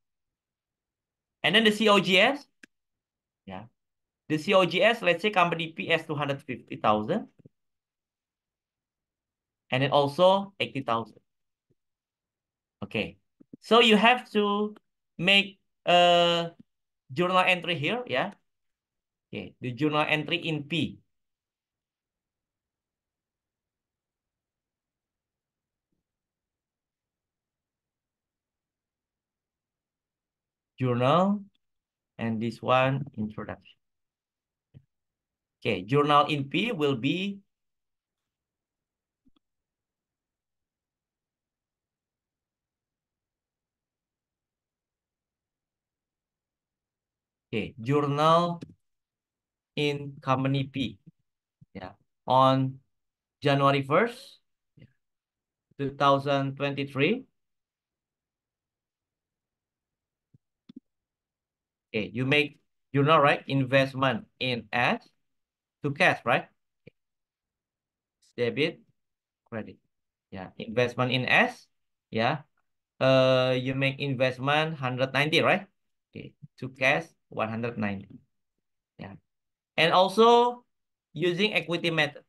And then the COGS, yeah. The COGS, let's say company P has 250,000 and then also 80,000. Okay. So you have to make a journal entry here, yeah. Okay, the journal entry in P. Journal and this one introduction. Okay, journal in P will be journal in company P. Yeah. On January 1st, 2023. Okay, you know, right? Investment in S to cash, right? Debit, credit. Yeah, investment in S. Yeah. You make investment 190, right? Okay, to cash 190. Yeah. And also using equity method.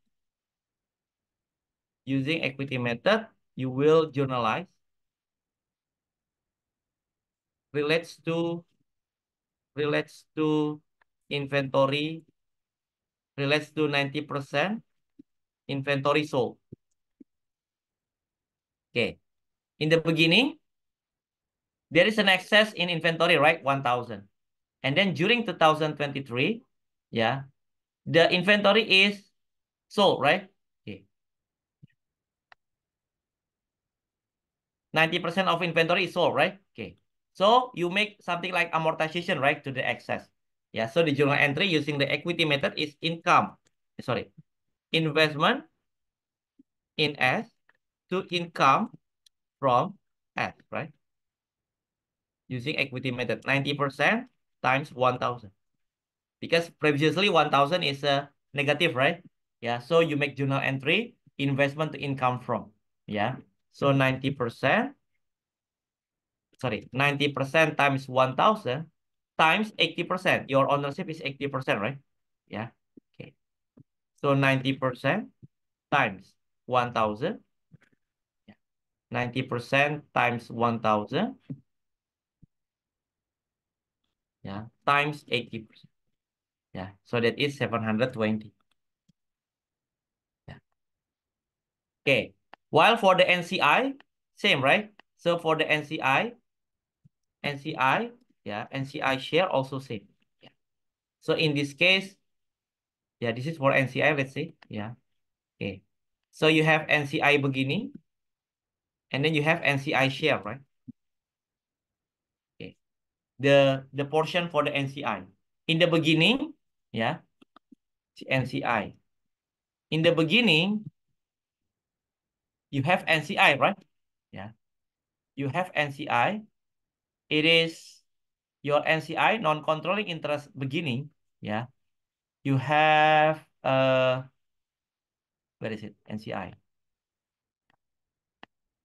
Using equity method, you will journalize relates to relates to inventory, relates to 90% inventory sold. Okay. In the beginning, there is an excess in inventory, right? 1,000. And then during 2023, yeah, the inventory is sold, right? Okay. 90% of inventory is sold, right? Okay. So you make something like amortization, right, to the excess. Yeah, so the journal entry using the equity method is income. Sorry, investment in S to income from S, right? Using equity method, 90% times 1,000. Because previously 1,000 is a negative, right? Yeah, so you make journal entry, investment to income from. Yeah, so 90%, sorry, 90% times 1,000 times 80%. Your ownership is 80%, right? Yeah, okay. So 90% times 1,000. Yeah. 90% times 1,000. Yeah, times 80%. Yeah, so that is 720. Yeah. Okay. While for the NCI, same, right? So for the NCI, yeah, NCI share also same. Yeah. So in this case, yeah, this is for NCI, let's say. Yeah. Okay. So you have NCI beginning, and then you have NCI share, right? Okay. The portion for the NCI. In the beginning, yeah, NCI. In the beginning, you have NCI, right? Yeah. You have NCI. It is your NCI, non-controlling interest beginning. Yeah. You have where is it? NCI.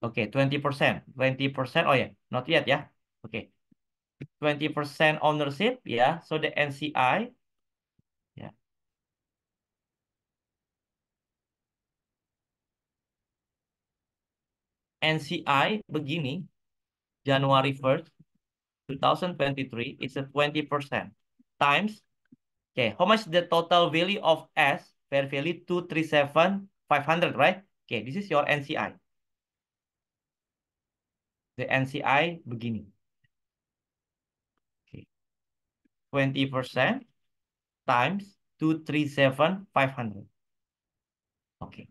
Okay, 20%. 20%. Oh yeah, not yet, yeah. Okay. 20% ownership, yeah. So the NCI, yeah. NCI beginning January 1st, 2023 is a 20% times. Okay, how much the total value of S? Fair value 237,500, right? Okay, this is your NCI. The NCI beginning. Okay, 20% times 237,500. Okay,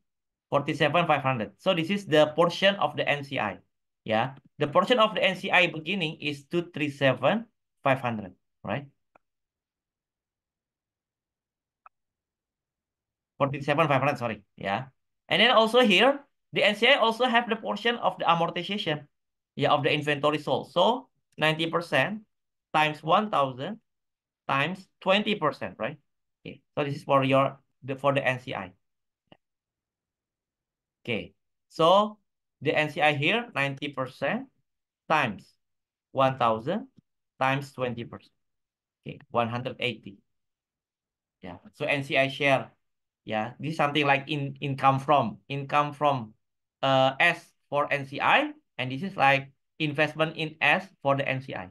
47,500. So this is the portion of the NCI. Yeah, the portion of the NCI beginning is 237,500, right? 47,500, sorry. Yeah. And then also here, the NCI also have the portion of the amortization, yeah, of the inventory sold. So 90% times 1,000 times 20%, right? Okay. So this is for for the NCI. Okay. So the NCI here, 90% times 1,000 times 20%. Okay, 180. Yeah. So NCI share. Yeah, this is something like income from S for NCI, and this is like investment in S for the NCI.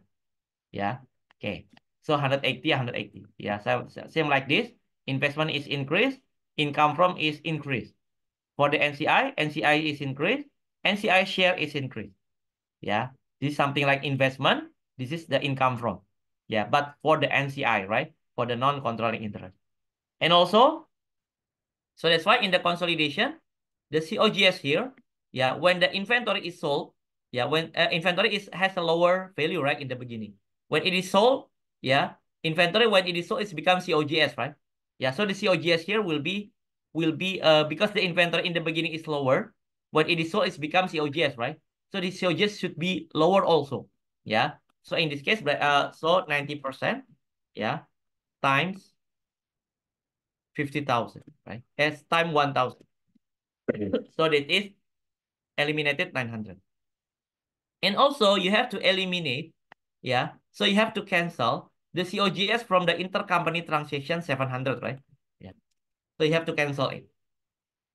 Yeah. Okay. So 180, 180. Yeah. So same like this. Investment is increased, income from is increased. For the NCI, NCI is increased, NCI share is increased. Yeah. This is something like investment. This is the income from. Yeah, but for the NCI, right? For the non-controlling interest. And also, so that's why in the consolidation, the COGS here, yeah, when the inventory is sold, yeah, when inventory has a lower value, right, in the beginning. When it is sold, yeah, inventory when it is sold, it becomes COGS, right? Yeah, so the COGS here will be because the inventory in the beginning is lower, when it is sold, it becomes COGS, right? So the COGS should be lower also, yeah. So in this case, so 90%, yeah, times 50,000, right? As time 1,000. So that is eliminated 900. And also you have to eliminate, yeah. So you have to cancel the COGS from the intercompany transaction 700, right? Yeah. So you have to cancel it.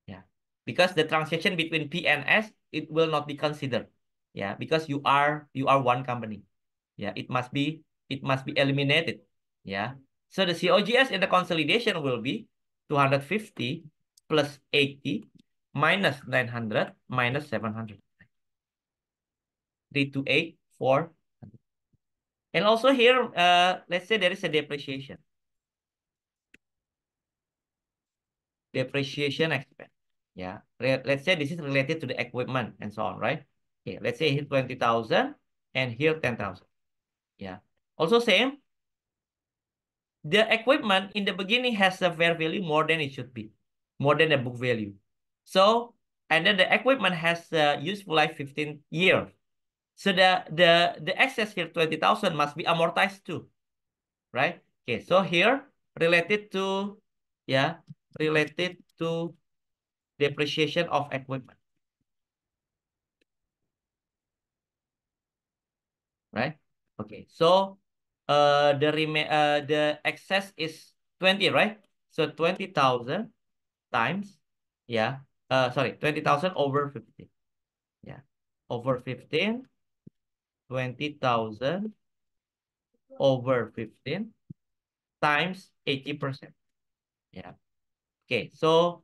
Yeah. Because the transaction between P and S, it will not be considered. Yeah, because you are one company. Yeah, it must be eliminated. Yeah. So the COGS in the consolidation will be 250 plus 80 minus 900 minus 700. 328, 4. And also here, let's say there is a depreciation. Depreciation expense. Yeah. Let's say this is related to the equipment and so on, right? Okay, let's say here 20,000 and here 10,000. Yeah. Also same, the equipment in the beginning has a fair value more than it should be, more than the book value. So, and then the equipment has a useful life 15 years. So the excess here 20,000 must be amortized too, right? Okay, so here related to, yeah, related to depreciation of equipment, right? Okay, so the excess is 20, right? So 20,000 times, yeah, sorry, 20,000 over 15, yeah, over 15, 20,000 over 15 times 80%. Yeah. Okay, so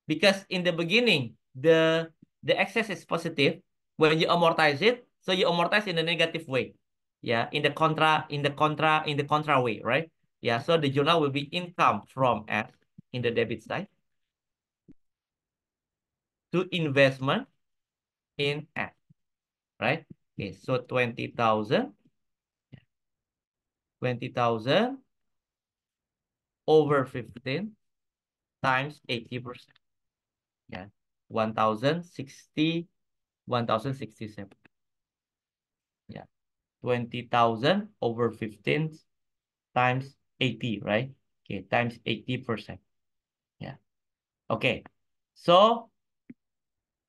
because in the beginning the excess is positive, when you amortize it, so you amortize in a negative way. Yeah, in the contra way, right? Yeah, so the journal will be income from S in the debit side to investment in S, right? Okay, so 20,000 over 15 times 80%. Yeah, 1,060, 1,067. Yeah, 20,000 over 15 times 80, right? Okay, times 80%. Yeah. Okay. So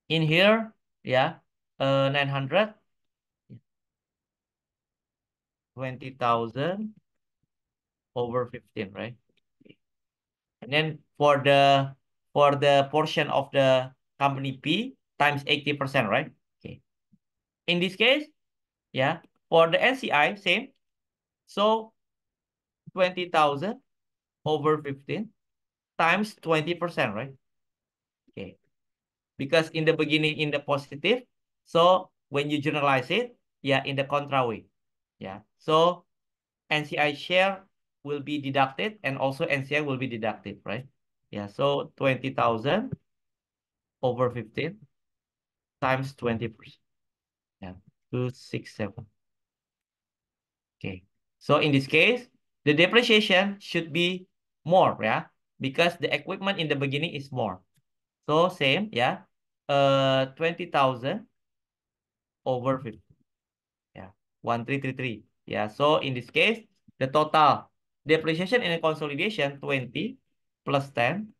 in here, yeah, 900, 20,000 over 15, right? Okay. And then for the portion of the company P times 80%, right? Okay. In this case, yeah, for the NCI, same. So 20,000 over 15 times 20%, right? Okay. Because in the beginning in the positive, so when you generalize it, yeah, in the contra way. Yeah. So NCI share will be deducted and also NCI will be deducted, right? Yeah. So 20,000 over 15 times 20%. Yeah. 267. Okay. So in this case, the depreciation should be more, yeah, because the equipment in the beginning is more. So same, yeah. 20,000 over 50. Yeah. 1,333. Yeah. So in this case, the total depreciation in a consolidation 20 plus 10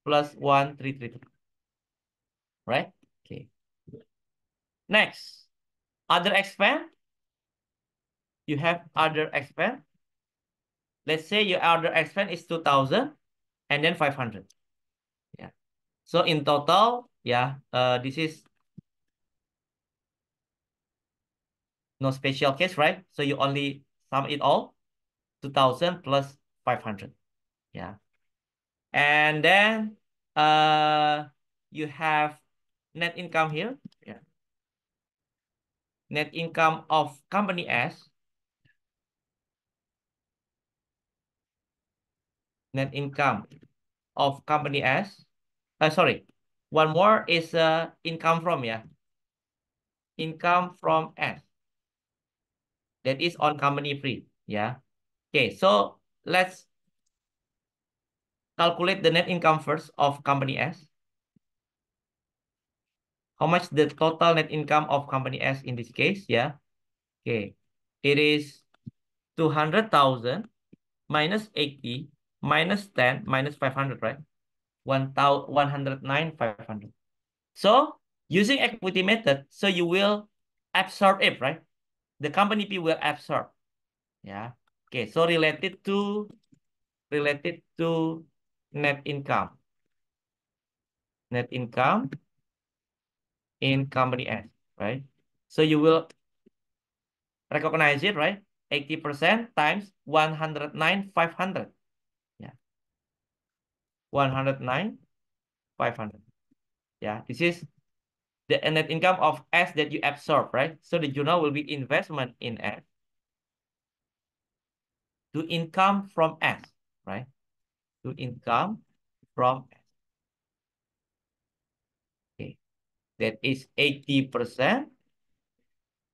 plus 1,333. Right? Okay. Next, other expense. You have other expense. Let's say your other expense is 2,000 and then 500. Yeah. So in total, yeah, this is no special case, right? So you only sum it all, 2,000 plus 500. Yeah. And then you have net income here. Yeah. Net income of company S. Net income of company S. Sorry. One more is income from, yeah. Income from S. That is on company free. Yeah. Okay, so let's calculate the net income first of company S. How much the total net income of company S in this case? Yeah. Okay. it is 200,000 minus 80 minus 10 minus 500, right? 109,500. So using equity method, so you will absorb it, right? The company P will absorb. Yeah. Okay. So related to net income. Net income in company S, right? So you will recognize it, right? 80% times 109,500. Yeah. 109,500. Yeah. This is the net income of S that you absorb, right? So the journal will be investment in S to income from S, right? To income from S. Okay. That is 80%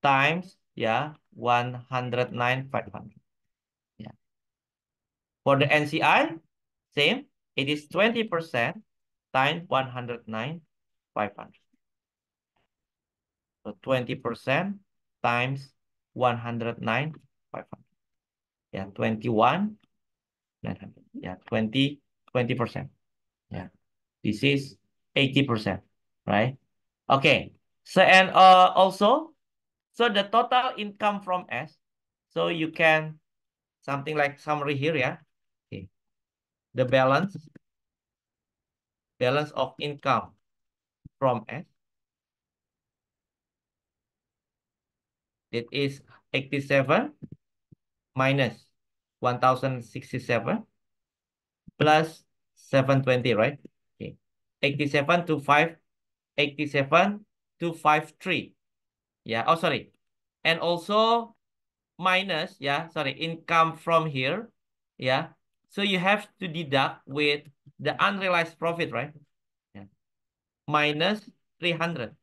times, yeah, 109,500. Yeah. For the NCI, same. It is 20% times 109,500. So 20% times 109,500. Yeah, 21,900. Yeah, 20%. Yeah, this is 80%, right? Okay. So and also, so the total income from S. So you can something like summary here, yeah. Okay. The balance of income from S, it is 87 minus 1,067 plus 720, right? Okay. 87 to 5, 87 to 53. Yeah. Oh, sorry. And also minus, yeah, sorry, income from here. Yeah. So you have to deduct with the unrealized profit, right? Yeah. Minus 300.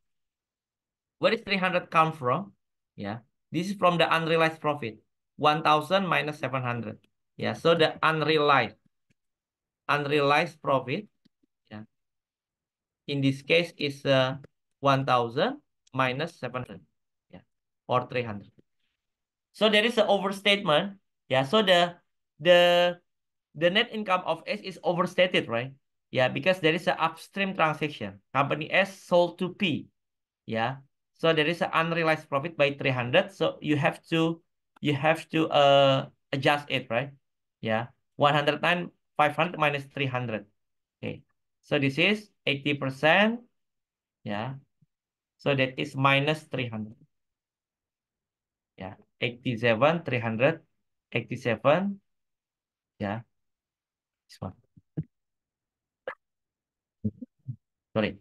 Where is 300 come from? Yeah. This is from the unrealized profit. 1,000 minus 700. Yeah. So the unrealized profit, yeah, in this case is 1,000 minus 700. Yeah. Or 300. So there is an overstatement. Yeah. So the the net income of S is overstated, right? Yeah, because there is an upstream transaction. Company S sold to P. Yeah. So there is an unrealized profit by 300. So you have to adjust it, right? Yeah. 109, 500 minus 300. Okay. So this is 80%. Yeah. So that is minus 300. Yeah. 87, 300, 87. Yeah. This one. Sorry.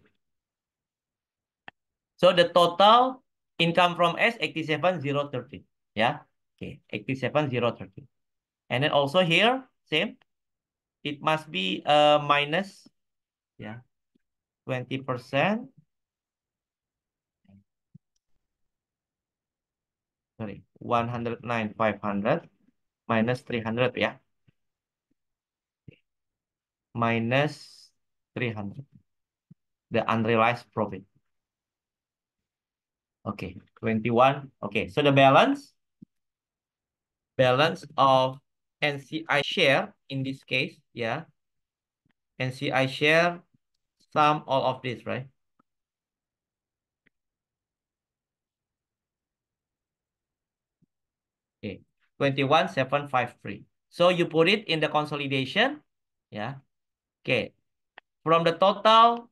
So the total income from S 87,030. Yeah. Okay. 87,030. And then also here, same. It must be minus, yeah, 20%. Sorry, 109,500 minus 300, yeah. Minus 300. The unrealized profit. Okay, 21. Okay, so the balance of NCI share in this case, yeah. NCI share sum all of this, right? Okay, 21,753. So you put it in the consolidation, yeah. Okay, from the total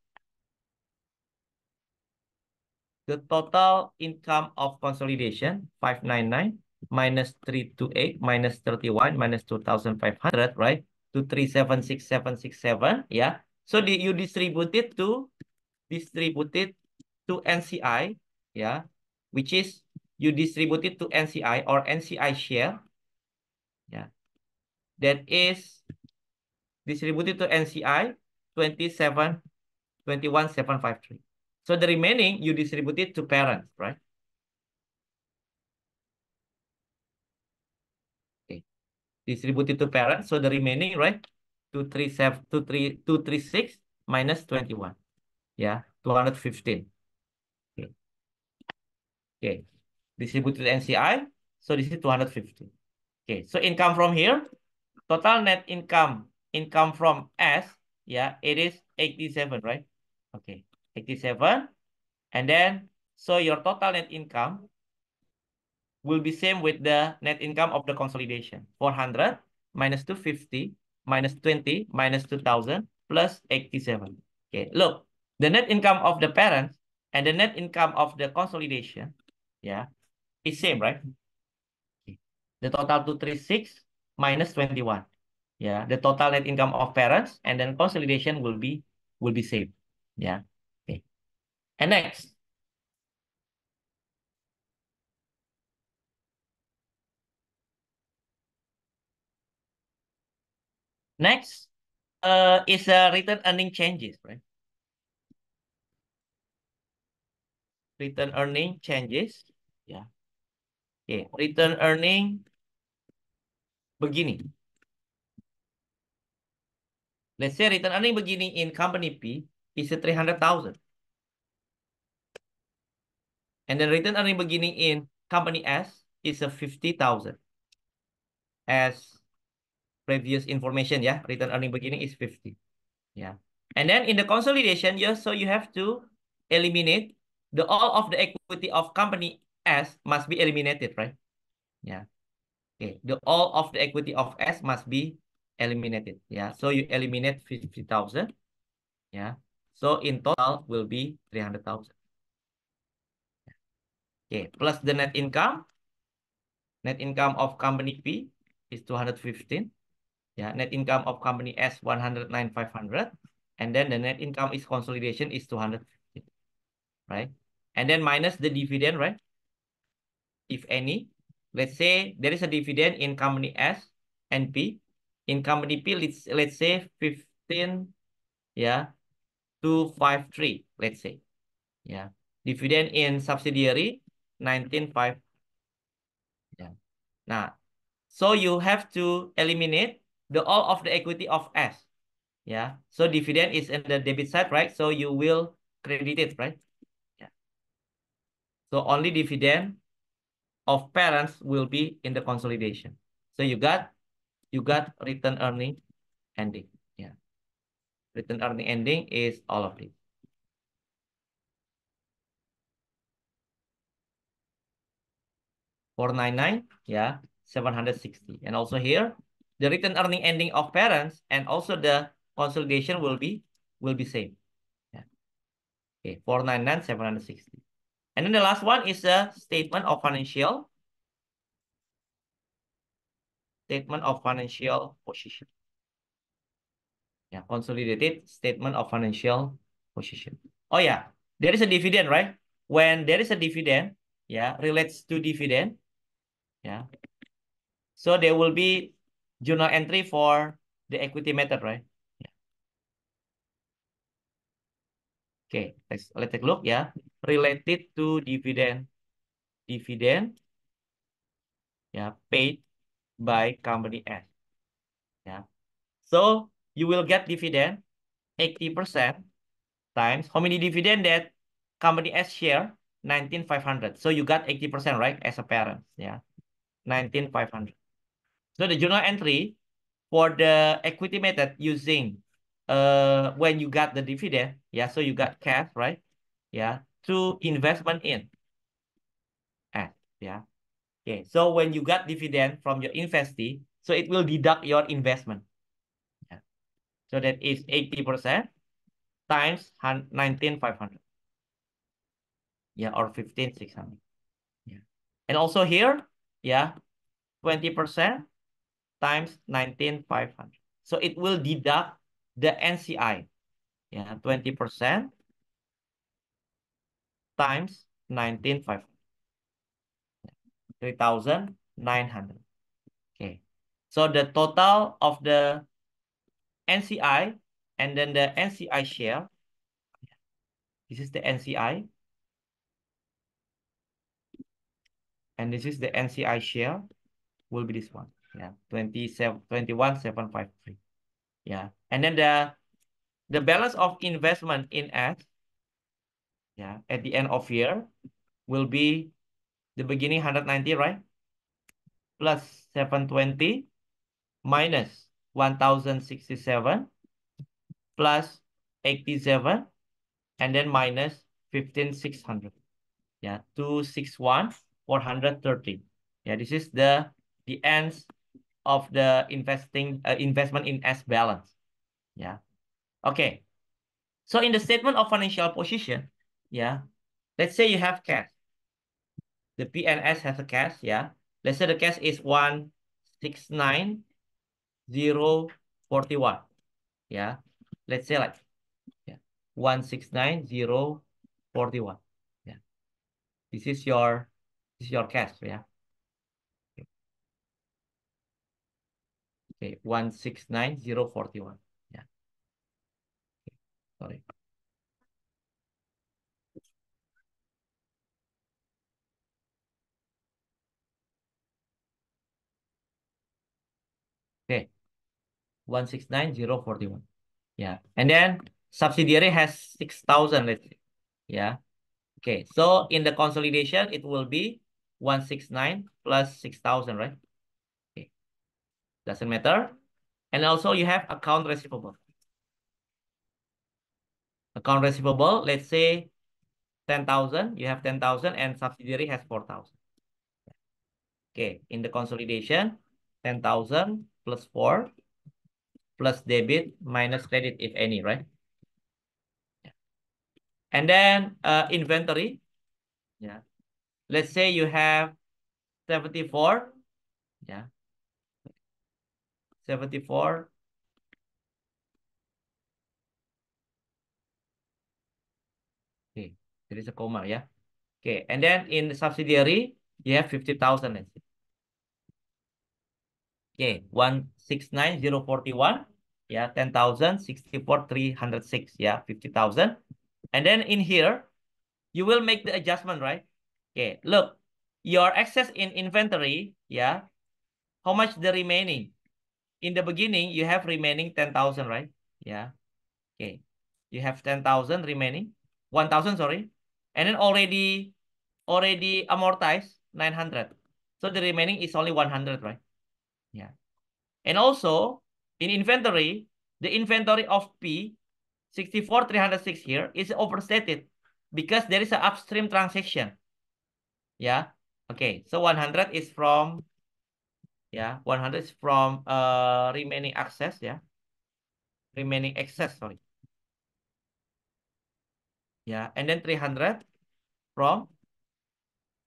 income of consolidation 599 minus 328 minus 31 minus 2,500, right? To 376,767, yeah. So you distribute it to NCI, yeah, which is you distribute it to NCI or NCI share, yeah. That is distributed to NCI 21,753. So the remaining you distribute it to parents, right? Okay. Distributed to parents. So the remaining, right? 237, 236 minus 21. Yeah, 215. Okay. Okay. Distributed to NCI. So this is 250. Okay, so income from here, total net income from S, yeah, it is 87, right? Okay, 87. And then, so your total net income will be same with the net income of the consolidation. 400 minus 250 minus 20 minus 2000 plus 87. Okay, look, the net income of the parents and the net income of the consolidation, yeah, is same, right? Okay. The total 236 minus 21. Yeah, the total net income of parents and then consolidation will be same. Yeah. Okay. And next is return earning changes, right? Return earning changes. Ya. Oke, return earning begini. Let's say return earning begini in company P is a 300,000. And then return earning begini in company S is a 50,000. As previous information ya, return earning begini is 50. Yeah. And then in the consolidation, so you have to eliminate the all of the equity of company S must be eliminated, right? Yeah. Okay. The all of the equity of S must be eliminated. Yeah. So you eliminate 50,000. Yeah. So in total will be 300,000. Okay. Plus the net income. Net income of company P is 215. Yeah. Net income of company S 109,500. And then the net income is consolidation is 215. Right? And then minus the dividend, right? If any, let's say there is a dividend in company S and P. In company P, let's say 15, yeah, 253, let's say. Yeah. Dividend in subsidiary 19,500. Yeah. Now, so you have to eliminate the all of the equity of S. Yeah. So dividend is in the debit side, right? So you will credit it, right? Yeah. So only dividend of parents will be in the consolidation. So you got return earning ending. Yeah. Return earning ending is all of it. 499, yeah, 760. And also here, the return earning ending of parents and also the consolidation will be same. Yeah. Okay, 499, 760. And then the last one is a statement of financial position. Yeah, consolidated statement of financial position. Oh yeah, there is a dividend, right? When there is a dividend, yeah, relates to dividend, yeah. So there will be journal entry for the equity method, right? Yeah. Okay, let's take a look, yeah. Related to dividend, yeah, paid by company S. Yeah. So you will get dividend 80% times how many dividend that company S share? 19,500. So you got 80%, right? As a parent. Yeah. 19,500. So the journal entry for the equity method using when you got the dividend, yeah, so you got cash, right? Yeah, to investment in. Yeah. Okay. So when you got dividend from your investee, so it will deduct your investment. Yeah. So that is 80% times 19,500. Yeah, or 15,600. Yeah. And also here, yeah, 20% times 19,500. So it will deduct the NCI. Yeah, 20% times 19,500. 3,900. Okay. So the total of the NCI and then the NCI share. This is the NCI. And this is the NCI share. Will be this one. Yeah. 21,753. Yeah. And then the balance of investment in S, yeah, at the end of year will be the beginning 190, right? plus 720 minus 1067 plus 87 and then minus 15600. Yeah, 261 430. Yeah, this is the ends of the investment in S balance. Yeah. Okay. So in the statement of financial position, yeah, let's say you have cash. The PNS has a cash, yeah. Let's say the cash is 169,041. Yeah. Let's say like, yeah, 169,041. Yeah. This is your cash, yeah. Okay, 169,041. Yeah. Sorry. Okay, 169,041. Yeah. And then subsidiary has 6,000, let's say. Yeah. Okay. So in the consolidation, it will be 169 plus 6,000, right? Okay. Doesn't matter. And also you have account receivable. Account receivable, let's say 10,000. You have 10,000 and subsidiary has 4,000. Okay. In the consolidation, 10,000 plus 4 plus debit minus credit, if any, right? And then inventory. Yeah. Let's say you have 74. Yeah. 74. Okay. There is a comma, yeah. Okay. And then in the subsidiary, you have 50,000. Let's say. Okay. 169,041. Yeah. 10,000. 64,306. Yeah. 50,000. And then in here, you will make the adjustment, right? Okay. Look, your excess in inventory, yeah. How much the remaining? In the beginning, you have remaining 10,000, right? Yeah. Okay. You have 10,000 remaining. 1,000, sorry. And then already amortized 900. So the remaining is only 100, right? Yeah. And also in inventory, the inventory of P 64,306 here is overstated because there is an upstream transaction. Yeah. Okay. So 100 is from, yeah, 100 is from remaining access, yeah. Remaining excess, sorry. Yeah. And then 300 from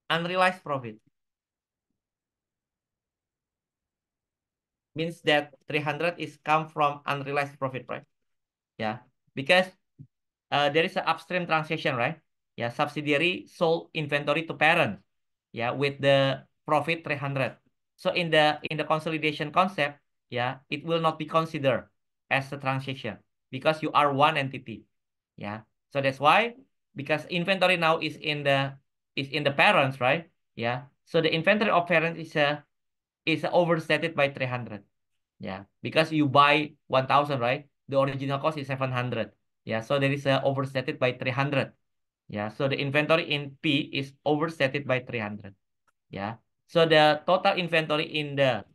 unrealized profit. Means that 300 is come from unrealized profit, right? Yeah, because there is an upstream transaction, right? Yeah, subsidiary sold inventory to parent, yeah, with the profit 300. So in the consolidation concept, yeah, it will not be considered as a transaction because you are one entity. Yeah. So that's why, because inventory now is in the parents, right? Yeah. So the inventory of parents is overstated by 300. Yeah, because you buy 1,000, right? The original cost is 700. Yeah, so there is a overstated by 300. Yeah, so the inventory in P is overstated by 300. Yeah, so the total inventory in the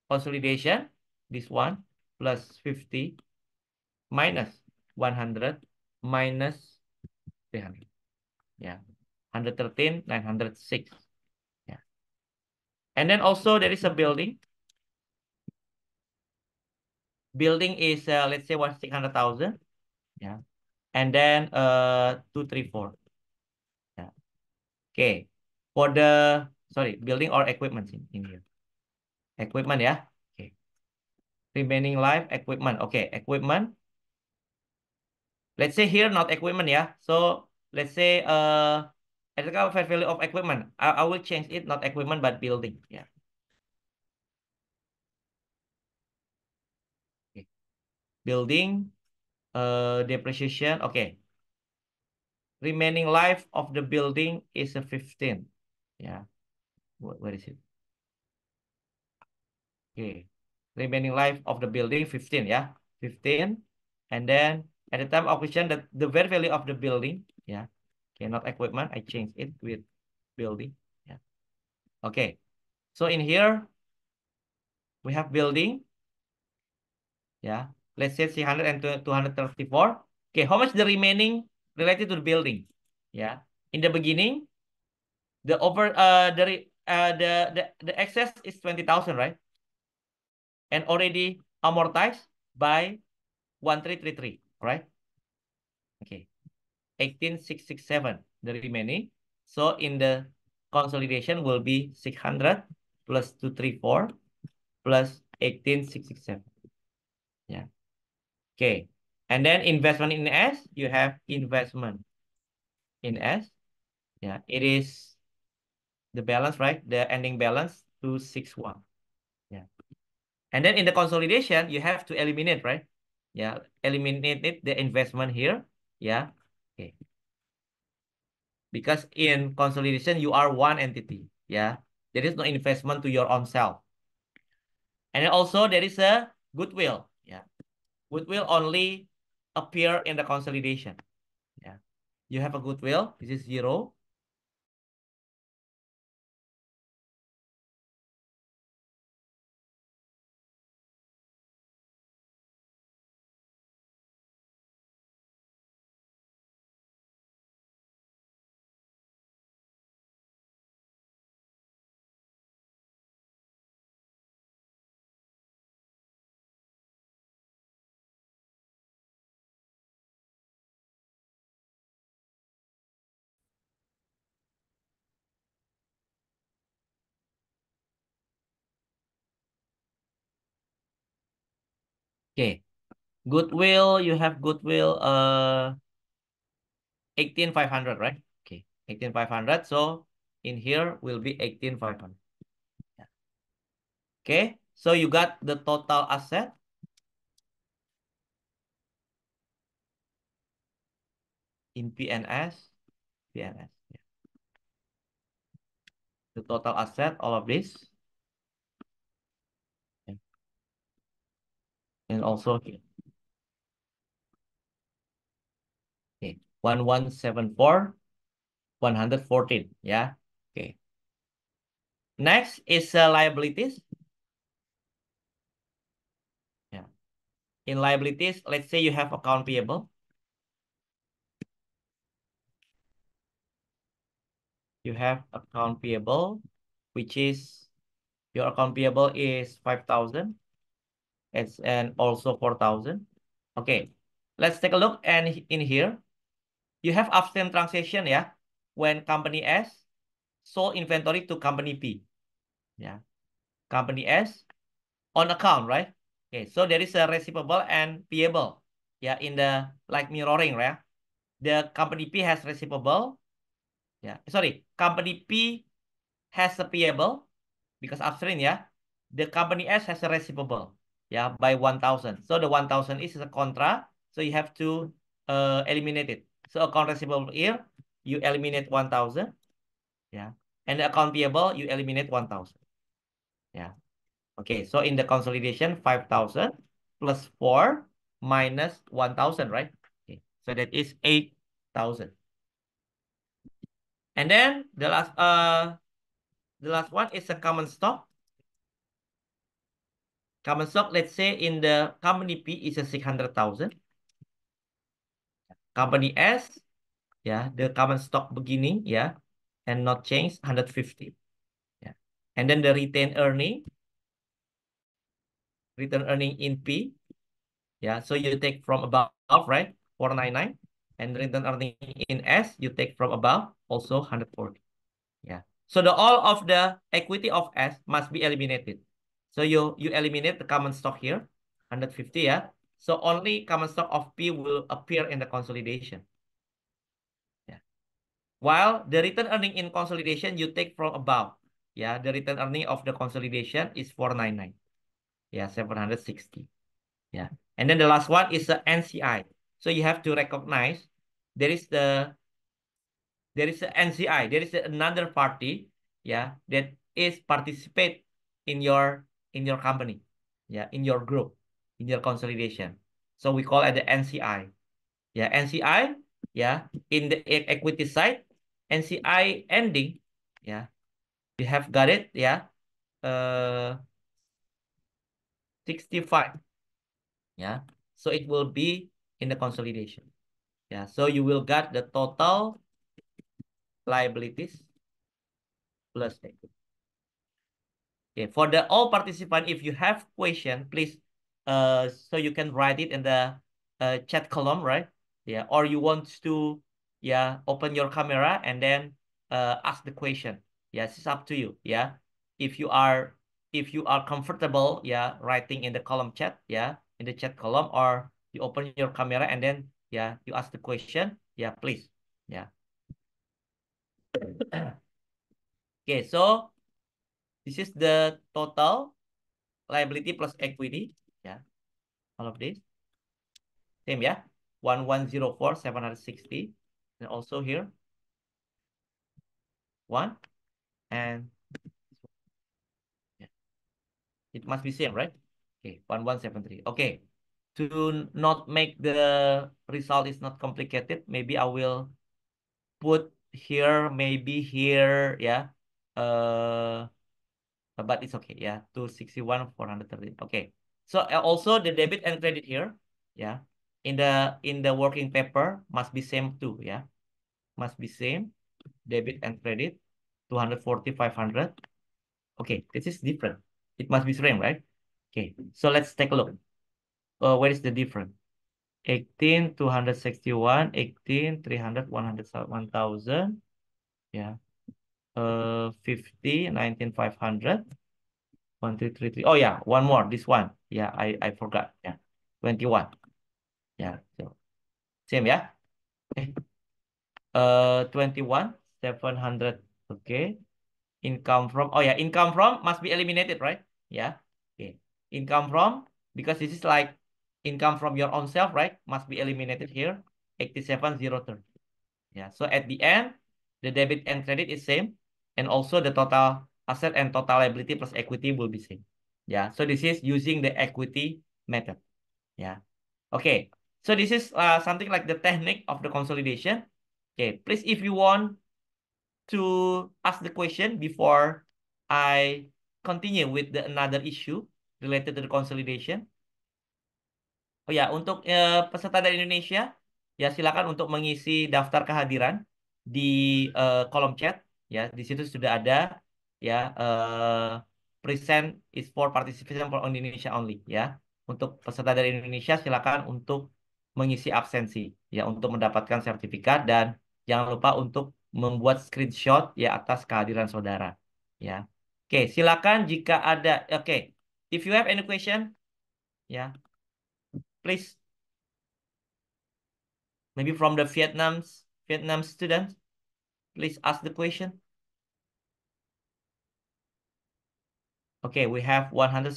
consolidation, this one plus 50 minus 100 minus 300. Yeah, 113, 906. Yeah, and then also there is a building. Building is let's say 600,000. Yeah. And then 234. Yeah. Okay. For the sorry, building or equipment in here. Equipment, yeah. Okay. Remaining life equipment. Okay, equipment. Let's say here not equipment, yeah. So let's say ethical fair value of equipment. I will change it, not equipment but building. Yeah. Okay. Building depreciation. Okay. Remaining life of the building is a 15. Yeah. Where is it? Okay. Remaining life of the building 15, yeah. 15. And then at the time of acquisition, the very value of the building, yeah. Okay, not equipment. I change it with building. Yeah. Okay. So in here, We have building. Yeah. Let's say 300 and 234. Okay, how much the remaining related to the building? Yeah. In the beginning, the excess is 20,000, right? And already amortized by 1333, right? Okay. 18,667 the remaining. So in the consolidation will be 600 plus 234 plus 18,667. Yeah. Okay. And then investment in S, you have investment in S. Yeah, it is the balance, right? The ending balance 261. Yeah. And then in the consolidation, you have to eliminate, right? Yeah, eliminate it, the investment here. Yeah. Okay. Because in consolidation, you are one entity. Yeah. There is no investment to your own self. And then also there is a goodwill. Yeah. Goodwill only appear in the consolidation. Yeah. You have a goodwill. This is 0. Okay. Goodwill, you have goodwill 18,500, right? Okay. 18,500. So in here will be 18,500. Yeah. Okay. So you got the total asset in PNS. PNS. Yeah. The total asset, all of this. Yeah. And also here. Okay. 1174, 114. Yeah. Okay. Next is liabilities. Yeah. In liabilities, let's say you have account payable. You have account payable, which is your account payable is 5,000. And also 4,000. Okay. Let's take a look. And in here, you have upstream transaction, yeah, when company S sold inventory to company P. Yeah. Company S on account, right? Okay, so there is a receivable and payable. Yeah, in the like mirroring, right? The company P has receivable. Yeah, sorry, company P has a payable because upstream, yeah. The company S has a receivable, yeah, by 1,000. So the 1,000 is a contra, so you have to eliminate it. So account receivable here, you eliminate 1,000, yeah. And the account payable, you eliminate 1,000, yeah. Okay, so in the consolidation, 5,000 plus 4 minus 1,000, right? Okay, so that is 8,000. And then the last one is a common stock. Common stock, let's say in the company P is a 600,000. Company S, yeah, the common stock beginning, yeah, and not change 150. Yeah. And then the return earning in P, yeah. So you take from above, right? 499. And return earning in S, you take from above, also 140. Yeah. So the all of the equity of S must be eliminated. So you eliminate the common stock here, 150, yeah. So only common stock of P will appear in the consolidation. Yeah. While the return earning in consolidation you take from above. Yeah, the return earning of the consolidation is 499. Yeah, 760. Yeah. And then the last one is the NCI. So you have to recognize there is the NCI. There is another party, yeah, that is participate in your company, yeah, in your group, in your consolidation. So we call it the NCI. Yeah, NCI, yeah, in the equity side, NCI ending, yeah, you have got it, yeah. Uh, 65. Yeah. So it will be in the consolidation. Yeah. So you will get the total liabilities plus equity. Okay, for the all participant, if you have question, please, so you can write it in the chat column, right? Yeah, or you want to, yeah, open your camera and then ask the question. Yes, it's up to you. Yeah, if you are comfortable, yeah, writing in the column chat, yeah, in the chat column, or you open your camera and then, yeah, you ask the question. Yeah, please. Yeah. Okay, so this is the total liability plus equity. Yeah, all of this. Same, yeah. 1104, 760. And also here, one. And yeah, it must be same, right? Okay, 1173. Okay. To not make the result is not complicated, maybe I will put here, maybe here, yeah. But it's okay, yeah. 261, 430. Okay. So also the debit and credit here, yeah. In the working paper must be same too, yeah. Must be same. Debit and credit, 240, 500. Okay, this is different. It must be same, right? Okay, so let's take a look. Where is the difference? 18, 261, 18, 300, 100, 1000. Yeah. 50, 19, 500. 1, 2, 3, 3. Oh yeah, one more. This one. Yeah, I forgot. Yeah. 21. Yeah. So same, yeah. Okay. 21, 700. Okay. Income from, oh yeah, income from must be eliminated, right? Yeah. Okay. Income from, because this is like income from your own self, right? Must be eliminated here. 87,030. Yeah. So at the end, the debit and credit is same. And also the total asset and total liability plus equity will be same. Yeah. So this is using the equity method. Yeah. Okay. So this is something like the technique of the consolidation. Okay. Please, if you want to ask the question before I continue with another issue related to the consolidation. Oh ya, untuk peserta dari Indonesia, ya silakan untuk mengisi daftar kehadiran di kolom chat. Ya, di situ sudah ada ya present is for participation for Indonesia only. Ya, untuk peserta dari Indonesia silakan untuk mengisi absensi ya untuk mendapatkan sertifikat dan jangan lupa untuk membuat screenshot ya atas kehadiran saudara. Ya, oke silakan jika ada. Oke, if you have any question, ya please. Maybe from the Vietnam students, please ask the question. Okay, we have 165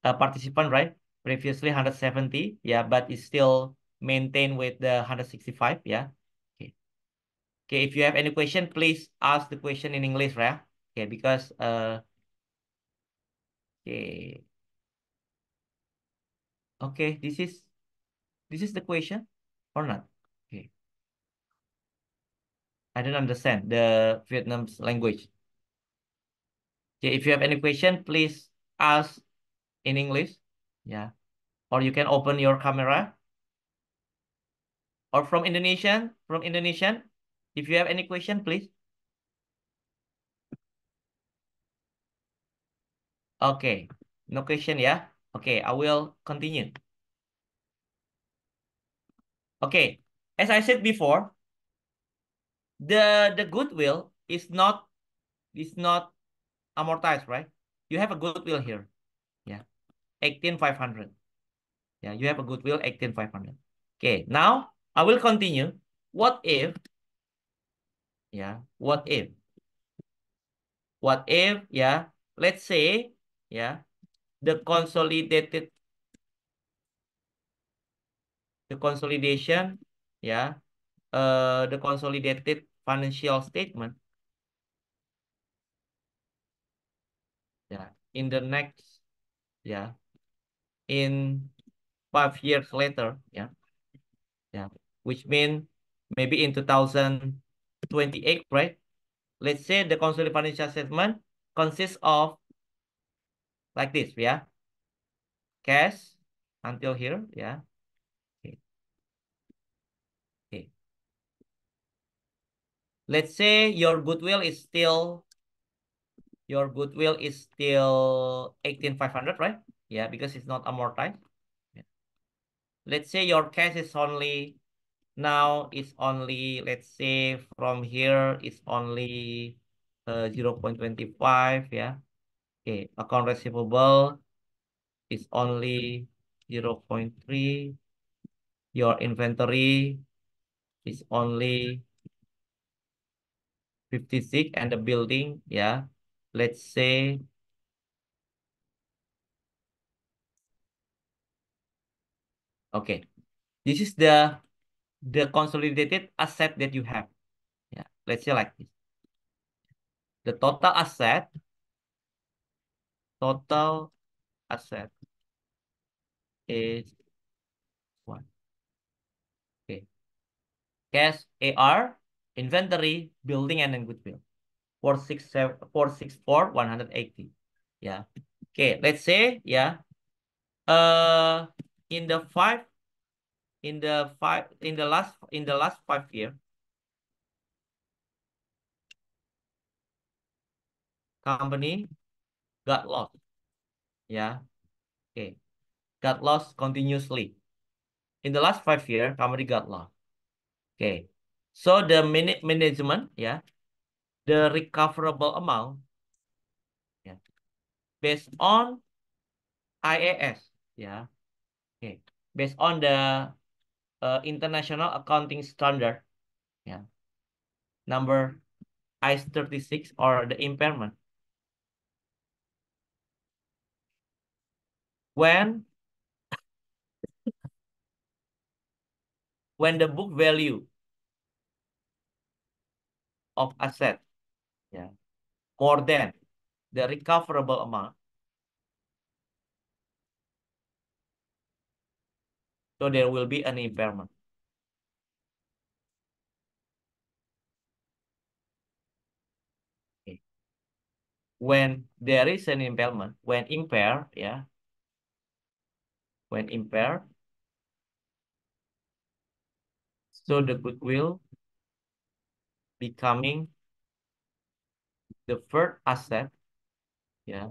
participant, right? Previously 170, yeah, but it's still maintained with the 165, yeah. Okay. Okay, if you have any question, please ask the question in English, right? Okay, because okay. Okay, this is the question or not? Okay. I don't understand the Vietnam's language. Okay, if you have any question, please ask in English. Yeah. Or you can open your camera. Or from Indonesian, if you have any question, please. Okay, no question, yeah. Okay, I will continue. Okay, as I said before, the goodwill is not amortized, right? You have a goodwill here, yeah, 18,500. Yeah, you have a goodwill 18,500. Okay, now I will continue. What if, yeah, yeah, let's say, yeah, the consolidated the consolidation, yeah, the consolidated financial statement, yeah, in the next, yeah, in 5 years later, yeah, yeah, which mean maybe in 2028, right? Let's say the consolidated financial statement consists of like this, yeah. cash until here, yeah. Okay. Okay. Let's say your goodwill is still 18,500, right? Yeah, because it's not amortized. Yeah. Let's say your cash is only now it's only, let's say from here it's only 0.25, yeah. Okay, account receivable is only 0.3. Your inventory is only 56 and the building, yeah. Let's say, okay, this is the consolidated asset that you have. Yeah, let's say like this. The total asset is one. Okay. Cash, AR, inventory, building, and then goodwill. 464, 180. Yeah. Okay, let's say, yeah. Uh in the five, in the last 5 years, company got lost. Yeah. Okay. Got lost continuously. In the last 5 years, company got lost. Okay. So the management, yeah, the recoverable amount, yeah, based on IAS, yeah, okay, based on the international accounting standard, yeah, number IAS 36 or the impairment. When when the book value of asset, yeah, more than the recoverable amount, so there will be an impairment. Okay. When there is an impairment, when impaired, yeah, when impaired, so the goodwill becoming the first asset, yeah,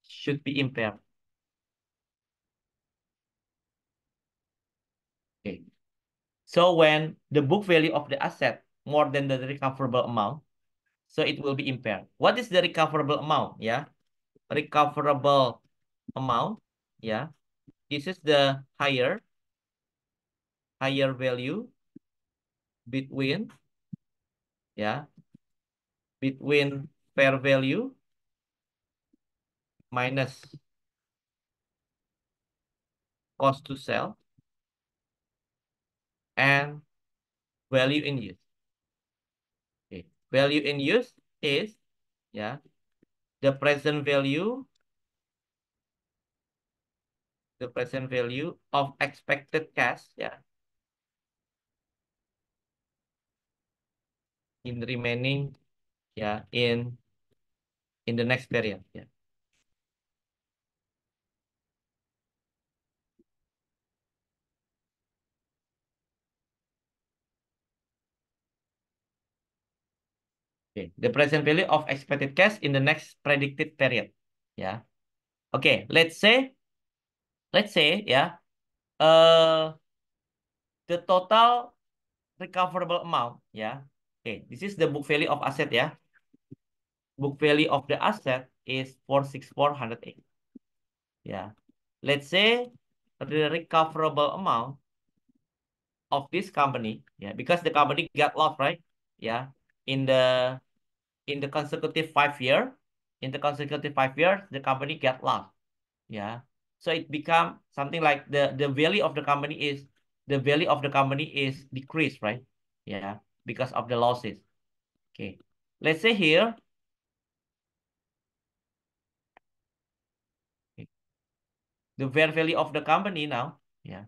should be impaired. Okay. So when the book value of the asset more than the recoverable amount, so it will be impaired. What is the recoverable amount? Yeah, recoverable amount. Yeah, this is the higher value between, yeah, between fair value minus cost to sell and value in use. Okay. Value in use is, yeah, the present value of expected cash, yeah, in remaining, yeah, in the next period, yeah. Okay, the present value of expected cash in the next predicted period, yeah. Okay, let's say, yeah, uh the total recoverable amount, yeah. Okay, this is the book value of asset, yeah. Book value of the asset is 464,108. Yeah. Let's say the recoverable amount of this company, yeah, because the company got lost, right? Yeah. In the in the consecutive 5 year, in the consecutive 5 years, the company got lost. Yeah. So it become something like the value of the company is decreased, right? Yeah, because of the losses. Okay. Let's say here, okay, the fair value of the company now, yeah.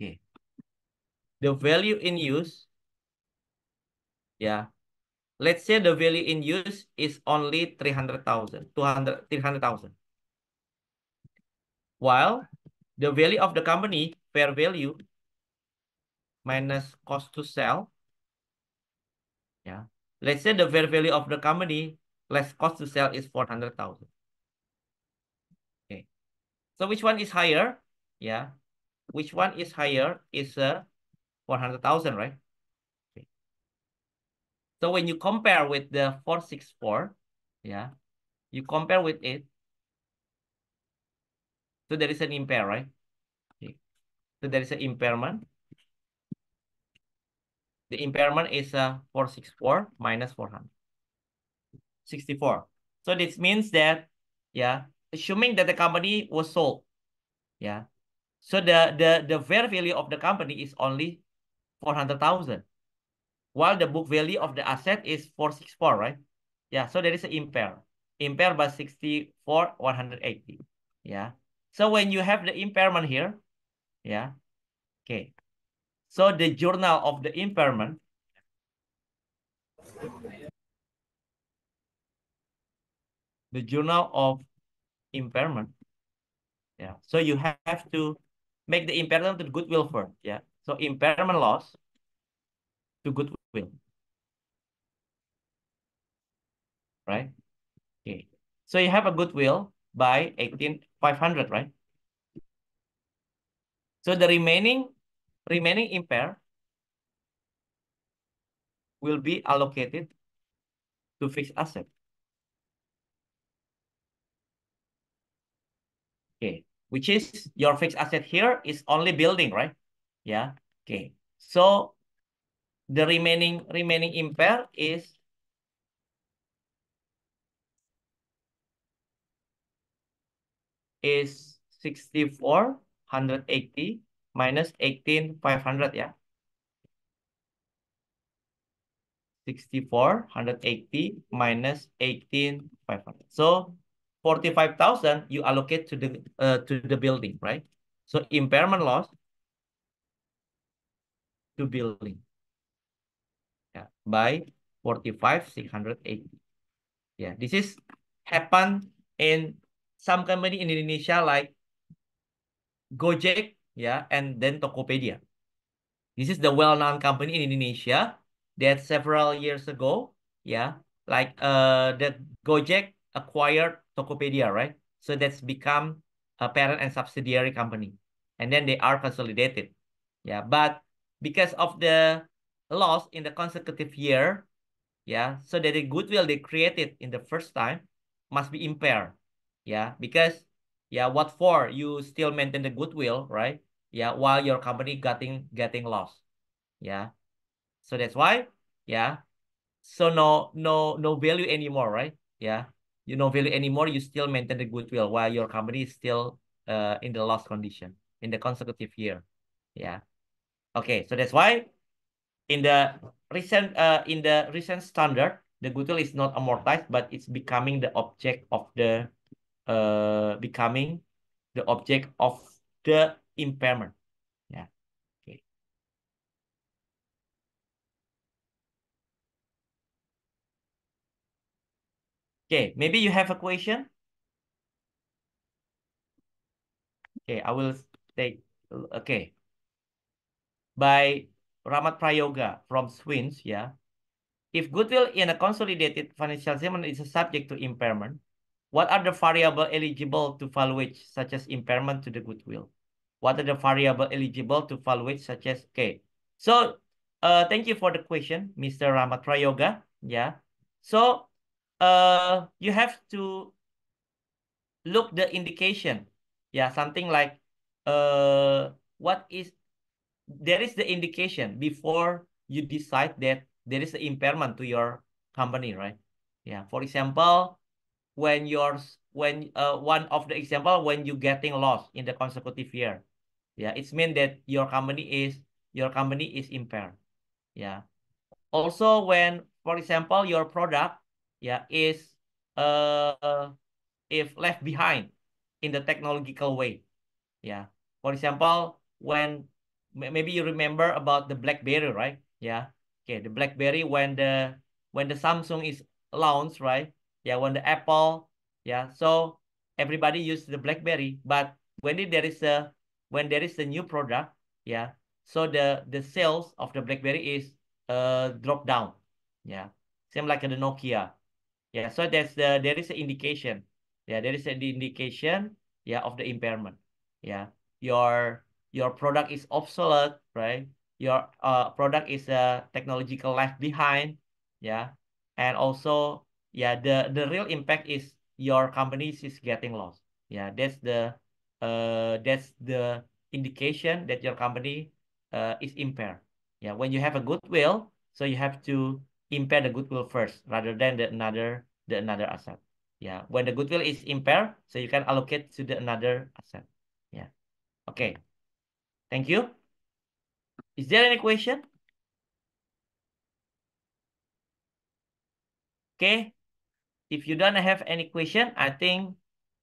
Okay. The value in use, yeah. let's say the value in use is only 300,000, 300,000. While the value of the company, fair value, minus cost to sell, yeah. Let's say the fair value of the company less cost to sell is 400,000. Okay. So which one is higher? Yeah. Which one is higher is 400,000, right? Okay. So when you compare with the 464, yeah, you compare with it. So there is an impair, right? Okay. So there is an impairment. The impairment is 464 minus 464. So this means that, yeah, assuming that the company was sold, yeah. So the fair value of the company is only 400,000, while the book value of the asset is 464, right? Yeah, so there is an impair by 64, 180. Yeah. So when you have the impairment here, yeah, okay. So the journal of the impairment, the journal of impairment, yeah. So you have to make the impairment to goodwill first, yeah. So impairment loss to goodwill, right? Okay. So you have a goodwill by 18,500, right? So the remaining impair will be allocated to fixed asset. Okay, which is your fixed asset here is only building, right? Yeah. Okay. So the remaining impair is 6,480 minus 18,500, yeah. 6,480 minus 18,500. So 45,000 you allocate to the building, right? So impairment loss to building, yeah, by 45,680. Yeah, this is happen in some company in Indonesia like Gojek, yeah, and then Tokopedia. This is the well-known company in Indonesia that several years ago, yeah, like the Gojek acquired Tokopedia, right? So that's become a parent and subsidiary company. And then they are consolidated. Yeah, but because of the loss in the consecutive year, yeah, so that the goodwill they created in the first time must be impaired. Yeah, because yeah, what for? You still maintain the goodwill, right? Yeah, while your company getting lost. Yeah. So that's why, yeah. So no value anymore, right? Yeah. You no value anymore, you still maintain the goodwill while your company is still in the loss condition in the consecutive year. Yeah. Okay, so that's why in the recent standard, the goodwill is not amortized, but it's becoming the object of the becoming the object of the impairment. Yeah. Okay. Okay. Maybe you have a question. Okay, I will take. Okay, by Ramat Prayoga from Swins. Yeah. If goodwill in a consolidated financial statement is subject to impairment, what are the variables eligible to valuate, such as impairment to the goodwill? What are the variables eligible to valuate, such as, okay. So, thank you for the question, Mr. Ramat Prayoga. Yeah. So, you have to look the indication. Yeah, something like, what is there is the indication before you decide that there is an impairment to your company, right? Yeah. For example, when one of the example when you getting lost in the consecutive year, yeah, it's mean that your company is impaired. Yeah. Also, when, for example, your product, yeah, is if left behind in the technological way. Yeah. For example, when maybe you remember about the BlackBerry, right? Yeah. Okay, the BlackBerry when the when the Samsung is launched, right? Yeah, when the Apple, yeah. So everybody use the BlackBerry, but there is a new product, yeah. So the sales of the BlackBerry is drop down, yeah. Same like the Nokia, yeah. So there is an indication, yeah. There is an indication, yeah, of the impairment, yeah. Your product is obsolete, right? Your product is technological left behind, yeah. And also, yeah, the real impact is your company is getting lost, yeah. That's the indication that your company is impaired, yeah. When you have a goodwill, so you have to impair the goodwill first rather than the another asset, yeah. When the goodwill is impaired, so you can allocate to the another asset, yeah. Okay, thank you. Is there any question? Okay, if you don't have any question, I think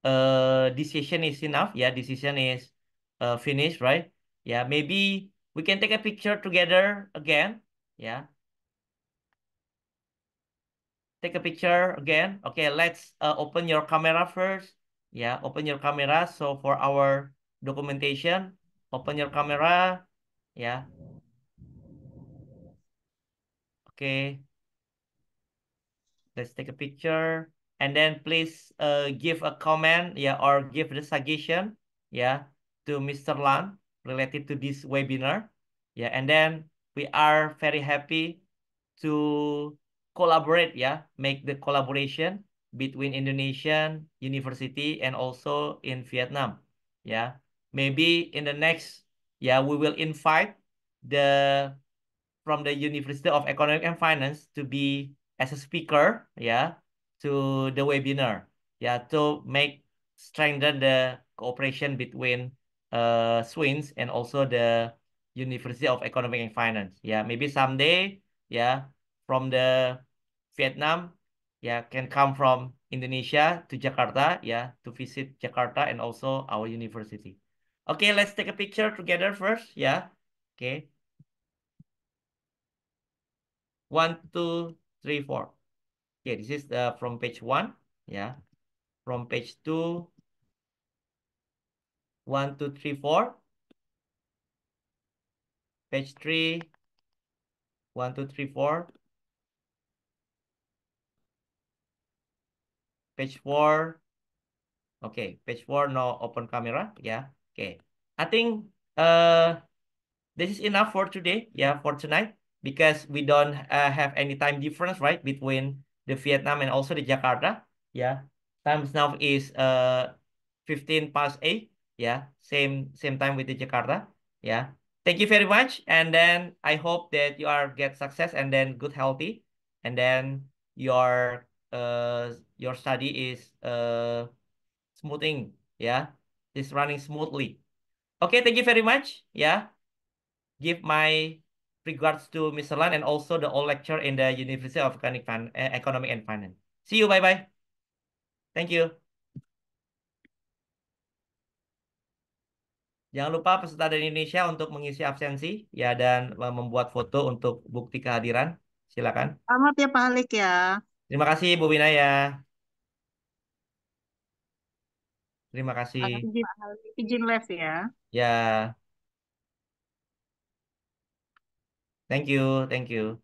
this session is enough. Yeah, this session is finished, right? Yeah, maybe we can take a picture together again. Yeah, take a picture again. Okay, let's open your camera first. Yeah, open your camera. So for our documentation, open your camera. Yeah, okay. Let's take a picture. And then please give a comment, yeah, or give the suggestion, yeah, to Mr. Lan related to this webinar. Yeah, and then we are very happy to collaborate, yeah, make the collaboration between Indonesian university and also in Vietnam. Yeah, maybe in the next, yeah, we will invite the from the University of Economic and Finance to be as a speaker, yeah, to the webinar, yeah, to make strengthen the cooperation between SWINS and also the University of Economic and Finance. Yeah, maybe someday, yeah, from the Vietnam, yeah, can come from Indonesia to Jakarta, yeah, to visit Jakarta and also our university. Okay, let's take a picture together first, yeah. Okay. 1, 2, 3, 4. Okay, this is from page 1. Yeah. From page 2, 1, 2, 3, 4. Page 3, 1, 2, 3, 4. Page 4. Okay, page 4, no open camera. Yeah. Okay. I think uh this is enough for today, yeah, for tonight, because we don't have any time difference, right, between the Vietnam and also the Jakarta. Yeah, times now is 15 past 8. Yeah, same time with the Jakarta. Yeah, thank you very much, and then I hope that you are get success and then good healthy, and then your study is smoothing. Yeah, is running smoothly. Okay, thank you very much. Yeah, give my regards to Mr. Lan and also the all lecture in the University of Economic and Finance. See you, bye-bye. Thank you. Jangan lupa peserta dari Indonesia untuk mengisi absensi ya dan membuat foto untuk bukti kehadiran. Silakan. Selamat ya Pak Alik ya. Terima kasih Bu Winaya. Terima Ada kasih. izin live ya. Ya, thank you, thank you.